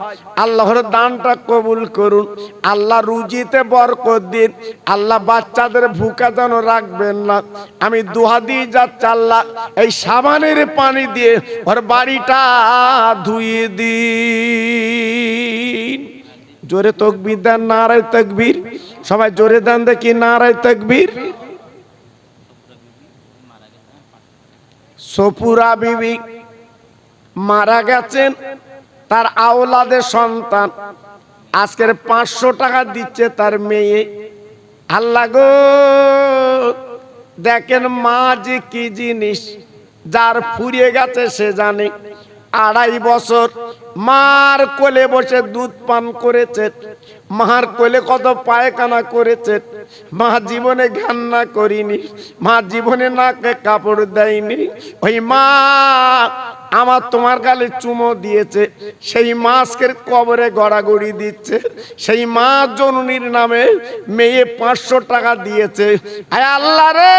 আল্লাহর দানটা কবুল করুন, আল্লাহ রুজিতে বরকত দিন, আল্লাহ বাচ্চাদের ভুকা যেন রাখবেন না। আমি দোয়া দিয়ে যাচ্ছি, আল্লাহ এই সাবানের পানি দিয়ে ওর বাড়িটা ধুয়ে দিন। জোরে তাকবীর দেন, নারায়ে তাকবীর। সবাই জোরে দেন দেখি, নারায়ে তাকবীর। সপুরা বিবি মারা গেছেন, তার আওলাদের সন্তান আজকের 500 টাকা দিচ্ছে তার মেয়ে। আল্লাহ গো, দেখেন মা যে কি জিনিস, যার ফুরিয়ে গেছে সে জানে। 2.5 বছর মার কোলে বসে দুধ পান করেছে, মার কোলে কত পায়খানা করেছে। মা জীবনে ঘান্না করিনি, মা জীবনে নাকে কাপড় দেয়নি। ওই মা আমার তোমার গালে চুমো দিয়েছে, সেই মা আজকের কবরে গড়াগড়ি দিচ্ছে। সেই মা জননীর নামে মেয়ে 500 টাকা দিয়েছে। আয় আল্লাহ রে,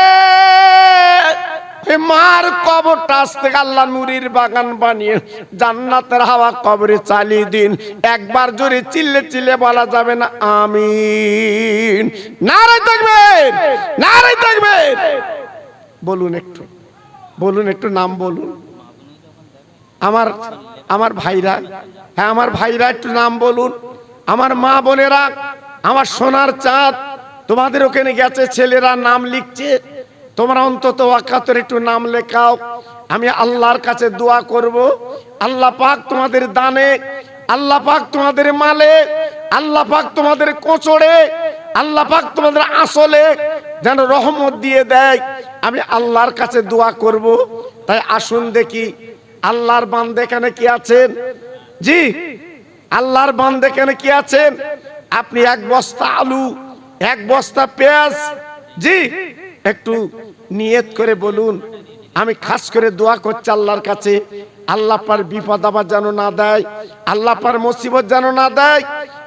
মার কবরটা আজকে আল্লাহ নুরির বাগান বানিয়ে জান্নাতের হাওয়া কবরে চালিয়ে দিন। একবার জোরে চিল্লে চিল্লে বলা যাবে না আমিন? নারায়ে তাকবীর, নারায়ে তাকবীর। বলুন একটু, বলুন একটু নাম বলুন। আমার ভাইরা, হ্যাঁ আমার ভাইরা একটু নাম বলুন। আমার মা বোনেরা, আমার সোনার চাঁদ, তোমাদের ওখানে গেছে ছেলেরা নাম লিখছে, তোমরা অন্তত ওয়াকাতের একটু নাম লেখাও। আমি আল্লাহর কাছে দোয়া করব, আল্লাহ পাক তোমাদের দানে, আল্লাহ পাক তোমাদের মালে, আল্লাহ পাক তোমাদের কোচড়ে, আল্লাহ পাক তোমাদের আসলে যেন রহমত দিয়ে দেয়। আমি আল্লাহর কাছে দোয়া করব। তাই আসুন দেখি আল্লাহর বান্দা এখানে কি আছেন? জি, আল্লাহর বান্দা এখানে কি আছেন? আপনি 1 বস্তা আলু, 1 বস্তা পেঁয়াজ, জি একটু নিয়ত করে বলুন। আমি খাস করে দোয়া করছি আল্লাহর কাছে, আল্লাহ পার বিপদ আবার যেন না দেয়, আল্লাহ পার মুসিবত যেন না দেয়।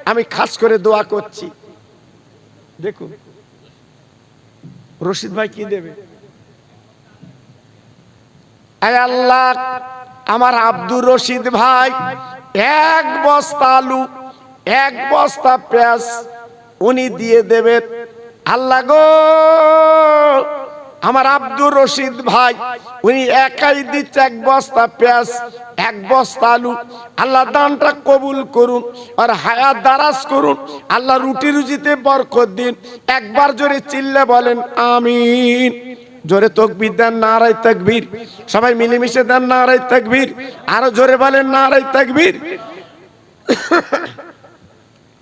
আমি খাস করে দোয়া করছি। দেখুন রশিদ ভাই কি দেবে? আয় আল্লাহ, আমার আব্দুর রশিদ ভাই 1 বস্তা আলু, 1 বস্তা পেঁয়াজ উনি দিয়ে দেবেন। আল্লাহ গো, আমার আব্দুর রশিদ ভাই উনি একাই দিচ্ছে 1 বস্তা পেঁয়াজ, 1 বস্তা আলু। আল্লাহ দানটা কবুল করুন আর হায়াত দারাজ করুন, আল্লাহ রুটি রুজিতে বরকত দিন। একবার জোরে চিল্লে বলেন আমিন। জোরে তাকবীর দেন, নারায়ে তাকবীর। সবাই মিলেমিশে দেন নারায়ে তাকবীর। আরো জোরে বলেন নারায়ে তাকবীর।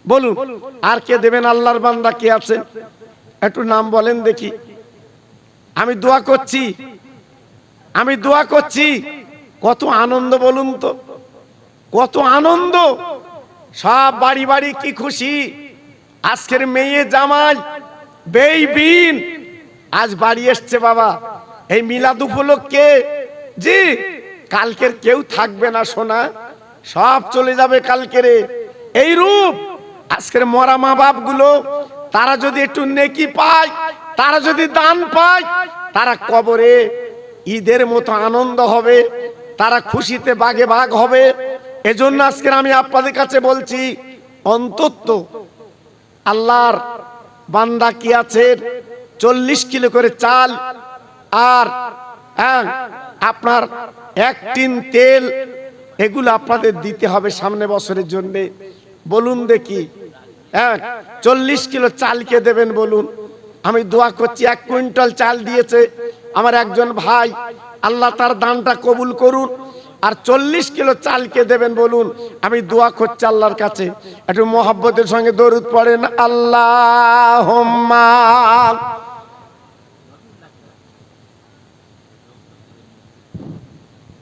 বলুন আর কে দেবেন? আল্লাহর বান্দা কে আছেন একটু নাম বলেন দেখি। আমি দোয়া করছি, আমি দোয়া করছি। কত আনন্দ বলুন তো, কত আনন্দ। সব বাড়ি বাড়ি কি খুশি। আজকের মেয়ে জামাই বেইবিন আজ বাড়ি এসছে বাবা এই মিলাদ উপলক্ষে। জি কালকের কেউ থাকবে না সোনা, সব চলে যাবে কালকেরে। এই রূপ আজকের মরা মা বাপ গুলো তারা যদি একটু নেকি পায়, তারা যদি দান পায়, তারা কবরে ঈদের মতো আনন্দ হবে, তারা খুশিতে বাগে ভাগ হবে। এজন্য আজকে আমি আপনাদের কাছে বলছি, অন্তত আল্লাহর বান্দা কি আছে 40 কিলো করে চাল আর আপনার 1 টিন তেল, এগুলো আপনাদের দিতে হবে সামনে বছরের জন্য। বলুন দেখি 40 কিলো চাল কে দেবেন বলুন? আমি দোয়া করছি 1 কুইন্টাল চাল দিয়েছে আমার একজন ভাই, আল্লাহ তার দানটা কবুল করুন। আর 40 কিলো চাল কে দেবেন বলুন? আমি দোয়া করছি আল্লাহর কাছে। একটু মোহাব্বতের সঙ্গে দরুদ পড়েন, আল্লাহুম্মা।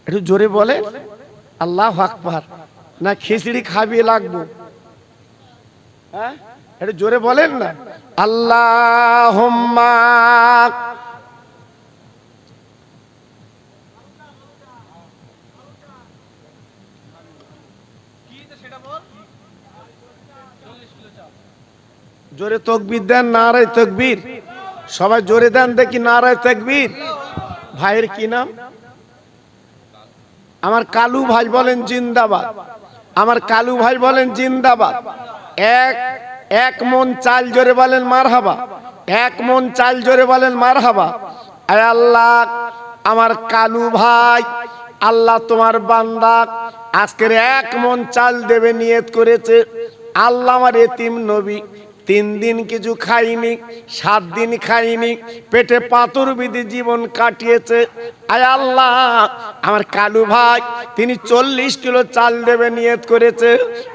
একটু জোরে বলে আল্লাহু আকবার। না খিচড়ি খাবিয়ে লাগবো? হ্যাঁ একটু জোরে বলেন না, আল্লাহুম্মা। জোরে তাকবীর দেন, নারায়ে তাকবীর। সবাই জোরে দেন দেখি নারায়ে তাকবীর। ভাইয়ের কি নাম? আমার কালু ভাই বলেন জিন্দাবাদ। আমার কালু ভাই বলেন জিন্দাবাদ। এক মন চাল জোরে বলেন মারহাবা। 1 মন চাল জোরে বলেন মারহাবা। আয় আল্লাহ আমার কালু ভাই, আল্লাহ তোমার বান্দা আজকের 1 মন চাল দেবে নিয়ত করেছে। আল্লাহ আমার এতিম নবী 3 দিন কিছু খাইনি, 7 দিন খাইনি, পেটে পাথর বিধি জীবন কাটিয়েছে। আয় আল্লাহ আমার কালু ভাই তিনি 40 কিলো চাল দেবে নিয়ত করেছে।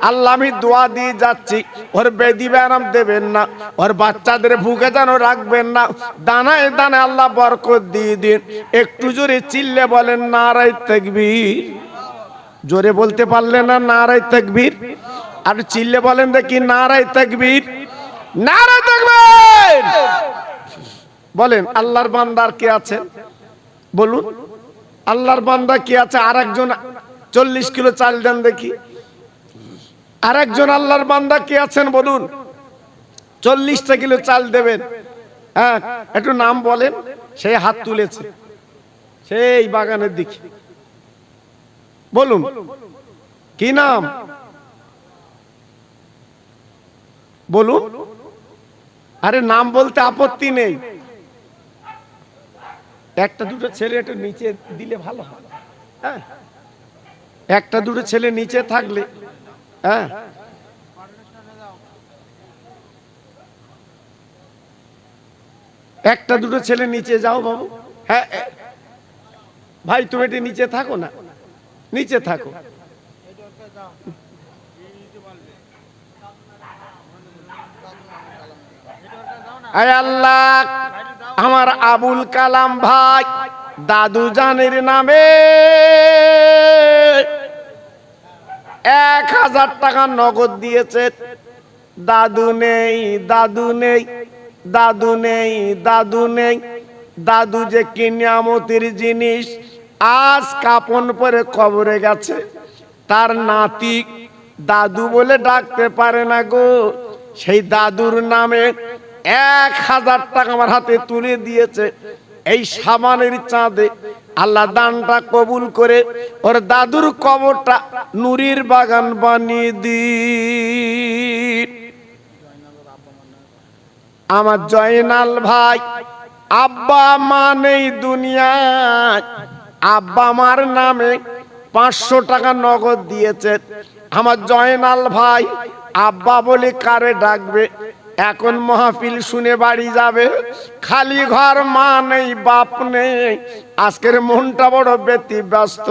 আল্লাহ আমি দোয়া দিয়ে যাচ্ছি, ওর বেদি ব্যারাম দেবেন না, ওর বাচ্চাদের ভুকে যেন রাখবেন না, দানায় দানায় আল্লাহ বরকত দিয়ে দিন। একটু জোরে চিল্লে বলেন নারায়ে তাকবীর। জোরে বলতে পারলে না নারায়ে তাকবীর? আর চিল্লে বলেন দেখি নারায়ে তাকবীর, নারায়ে তাকবীর। বলেন আল্লাহর বান্দার কে আছে বলুন? আল্লাহর বান্দা কি আছে? আরেকজন 40 কিলো চাল দেন দেখি। আরেকজন আল্লাহর বান্দা কে আছেন বলুন? 40টা কিলো চাল দেবেন। হ্যাঁ একটু নাম বলেন। সেই হাত তুলেছে সেই বাগানের দিকে, বলুন কি নাম বলুন? আরে নাম বলতে আপত্তি নেই। একটা দুটো ছেলে একটু নিচে দিলে ভালো হয়। হ্যাঁ একটা দুটো ছেলে নিচে থাকলে, হ্যাঁ একটা দুটো ছেলে নিচে যাও বাবু। হ্যাঁ ভাই তুমি একটু নিচে থাকো না, নিচে থাকো। আয় আল্লাহ আমার আবুল কালাম ভাই দাদু জানের নামে 1000 টাকা নগদ দিয়েছে। দাদু নেই, দাদু নেই, দাদু নেই, দাদু নেই। দাদু যে কি নিয়ামতের জিনিস, আজ কাপন পরে কবরে গেছে, তার নাতি দাদু বলে ডাকতে পারে না গো। সেই দাদুর নামে 1000 টাকা আমার হাতে তুলে দিয়েছে। এই সামানের চাঁদে আল্লাহ দানটা কবুল করে ওর দাদুর কবরটা নুরির বাগান বানিয়ে দিন। আমার জয়নাল ভাই আব্বা মা নেই দুনিয়ায়, আব্বা মার নামে 500 টাকা নগদ দিয়েছে। আমার জয়নাল ভাই আব্বা বলে কারে ডাকবে? এখন মাহফিল শুনে বাড়ি যাবে, খালি ঘর, মা নেই বাপ নেই। আজকের মনটা বড় ব্যতিব্যস্ত।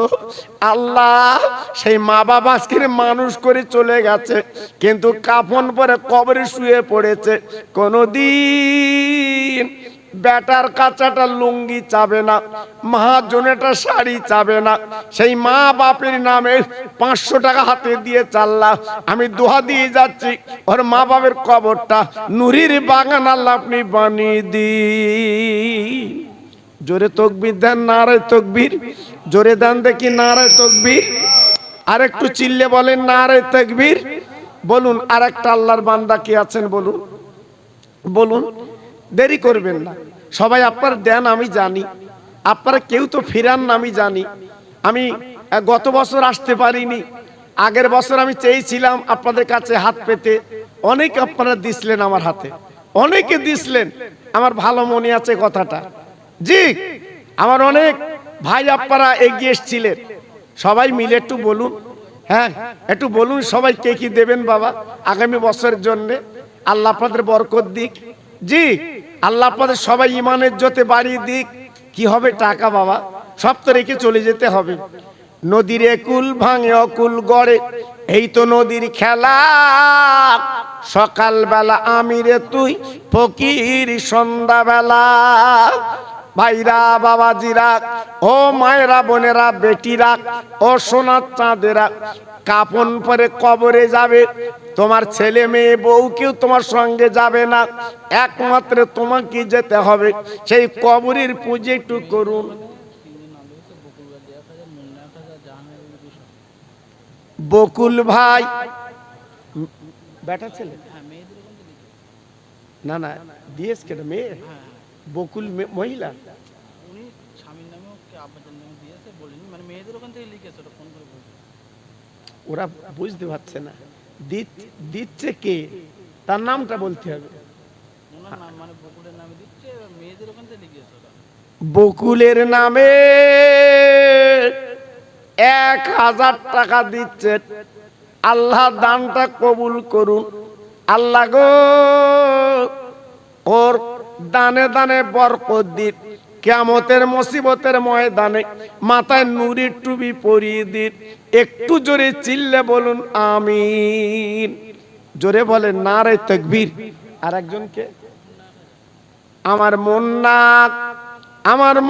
আল্লাহ, সেই মা বাবা আজকের মানুষ করে চলে গেছে, কিন্তু কাফন পরে কবরে শুয়ে পড়েছে। কোনদিন বেটার কাঁচাটা লুঙ্গি চাবে না, মহাজনেটা শাড়ি চাবে না। সেই মা বাপের নামে 500 টাকা হাতে দিয়ে চাল্লা, আমি দোয়া দিয়ে যাচ্ছি, ওর মা বাপের কবরটা নুরির বাগান আল্লাহ আপনি বানিয়ে দিন। জোরে তকবীর দেন, নারে তকবীর। জোরে দেন দেখি, নারে তকবীর। আর একটু চিল্লে বলেন নারে তকবীর। বলুন আর একটা আল্লাহর বান্দা কি আছেন? বলুন বলুন, দেরি করবেন না। সবাই আপনার দেন আমি জানি, আপনারা কেউ তো ফিরান না আমি জানি। আমি গত বছর আসতে পারিনি, আগের বছর আমি চেয়েছিলাম আপনাদের কাছে হাত পেতে, অনেক আপনারা দিছিলেন আমার হাতে, অনেকে দিছিলেন। আমার ভালো মনে আছে কথাটা। জি, আমার অনেক ভাই আপনারা এগিয়ে এসেছিলেন। সবাই মিলে একটু বলুন, হ্যাঁ একটু বলুন সবাই কে কি দেবেন বাবা আগামী বছরের জন্য। আল্লাহ আপনাদের বরকত দিক। জি, আল্লাহ আপনাদের সবাই ইমানের জোতে বাড়িয়ে দিক। কি হবে টাকা বাবা, সব তো রেখে চলে যেতে হবে। নদীর একুল ভাঙে অকুল গড়ে, এই তো নদীর খেলা। সকাল বেলা আমি রে তুই ফকির সন্ধ্যাবেলা। ভাইরা বাবাজিরা, ও মায়েরা বোনেরা বেটিরা, ও সোনার চাঁদেরা, কাফন পরে কবরে যাবে। তোমার ছেলে মেয়ে বউ কেউ তোমার সঙ্গে যাবে না, একমাত্র তোমাকে যেতে হবে। সেই কবরের পুজো একটু করুন। বকুল ভাই বেটা ছেলে না, না দিয়েছ কেন মেয়ে? বকুল মহিলা, উনি স্বামীর নামে ওকে আব্বাদের নামে দিয়েছে, বলিনি, মানে মেয়েদের ওখান থেকে লিখেছে, ওটা ফোন করে বলছে। ওরা বুঝতে পারছে না দিচ্ছে কে, তার নামটা বলতে হবে। ওনার নাম মানে বকুলের নামে দিচ্ছে, মেয়েদের ওখান থেকে লিখেছে ওটা। বকুলের নামে 1000 টাকা দিচ্ছে। আল্লাহ দানটা কবুল করুন। আল্লাহ গো, ওর দানে দানে বরকত দিন। কিয়ামতের মুসিবতের ময়দানে মাথায় নূরের টুপি পরিয়ে দিন। একটু জোরে চিল্লে বলুন আমিন। জোরে বলেন নারে তাকবীর। আর একজনকে আমার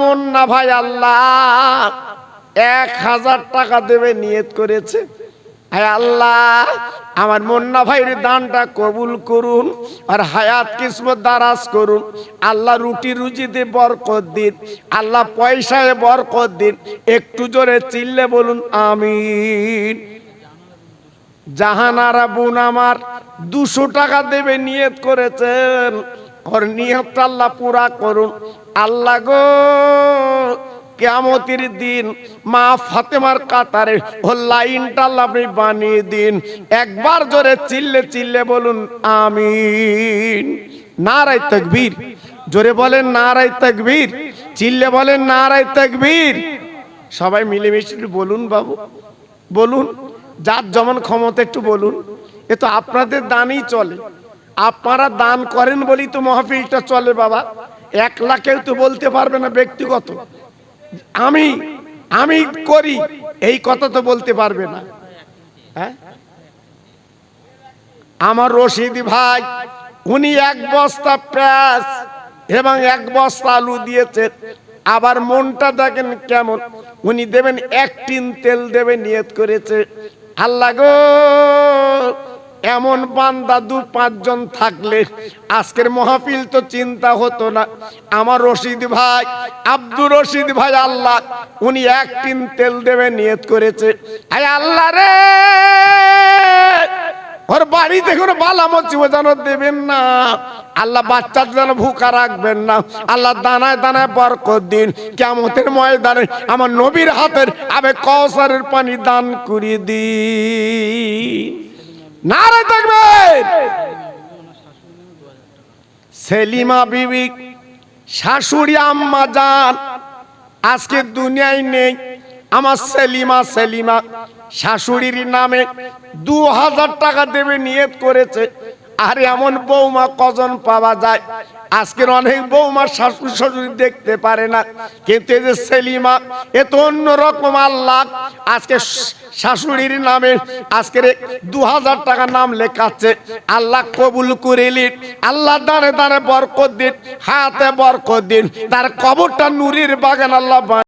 মুন্না ভাই আল্লাহ 1000 টাকা দেবে নিয়ত করেছে। হায় আল্লাহ, আমার মুন্না ভাইয়ের দানটা কবুল করুন, আর হায়াত কিসমত দারাজ করুন। আল্লাহ রুটি রুজিতে বরকত দিন, আল্লাহ পয়সায় বরকত দিন। একটু জোরে চিল্লে বলুন আমিন। জাহানারা বোন আমার 200 টাকা দেবে নিয়ত করেছেন, ওর নিয়তটা আল্লাহ পুরা করুন। আল্লাহ গো, কিয়ামতের দিন মা ফাতেমার কাতারে ও লাইনটা আল্লাহ আপনি বানিয়ে দিন। একবার জোরে চিল্লে চিল্লে বলুন আমিন। নারে তাকবীর। জোরে বলেন নারে তাকবীর। চিল্লে বলেন নারে তাকবীর। সবাই মিলেমিশে একটু বলুন বাবু, বলুন। যার যেমন ক্ষমতা একটু বলুন। এ তো আপনাদের দানই চলে, আপনারা দান করেন বলেই তো মাহফিলটা চলে বাবা। 1 লাখেও তো বলতে পারবে না ব্যক্তিগত আমি আমি করি, এই কথা তো বলতে পারবে না। হ্যাঁ, আমার রশিদ ভাই উনি 1 বস্তা পেঁয়াজ এবং 1 বস্তা আলু দিয়েছে। আবার মনটা দেখেন কেমন, উনি দেবেন 1 টিন তেল দেবে নিয়ত করেছে। আল্লাহ গো, এমন বান্দা 2-5 জন থাকলে আজকের মাহফিল তো চিন্তা হতো না। আমার রশিদ ভাই, আব্দুর রশিদ ভাই আল্লাহ, উনি 1 টিন তেল দেবে নিয়ত করেছে। আয় আল্লাহ রে, ওর বাড়িতে কোনো বালা মুসিবত যেন দেবেন না আল্লাহ, বাচ্চা যেন ভুকা রাখবেন না আল্লাহ, দানায় দানায় বরকত দিন। কিয়ামতের ময়দানে আমার নবীর হাতের আবে কাউসারের পানি দান করিয়ে দিন। নারে তাকবীর। সেলিমা বিবি শাশুড়ি আম্মা জান আজকে দুনিয়ায় নেই। আমার সেলিমা শাশুড়ির নামে 2000 টাকা দেবে নিয়ত করেছে। আর এমন বৌমা কজন পাওয়া যায়? আজকের অনেক বৌমা শাশুড়ি শ্বশুর দেখতে পারে না, কিন্তু এই যে সেলিমা, এ তো অন্যরকম। আল্লাহ আজকে শাশুড়ির নামে আজকের 2000 টাকা নাম লেখাচ্ছে। আল্লাহ কবুল করিলি, আল্লাহ দানে দানে বরকত দিন, হাতে বরকত দিন, তার কবরটা নূরের বাগান আল্লাহ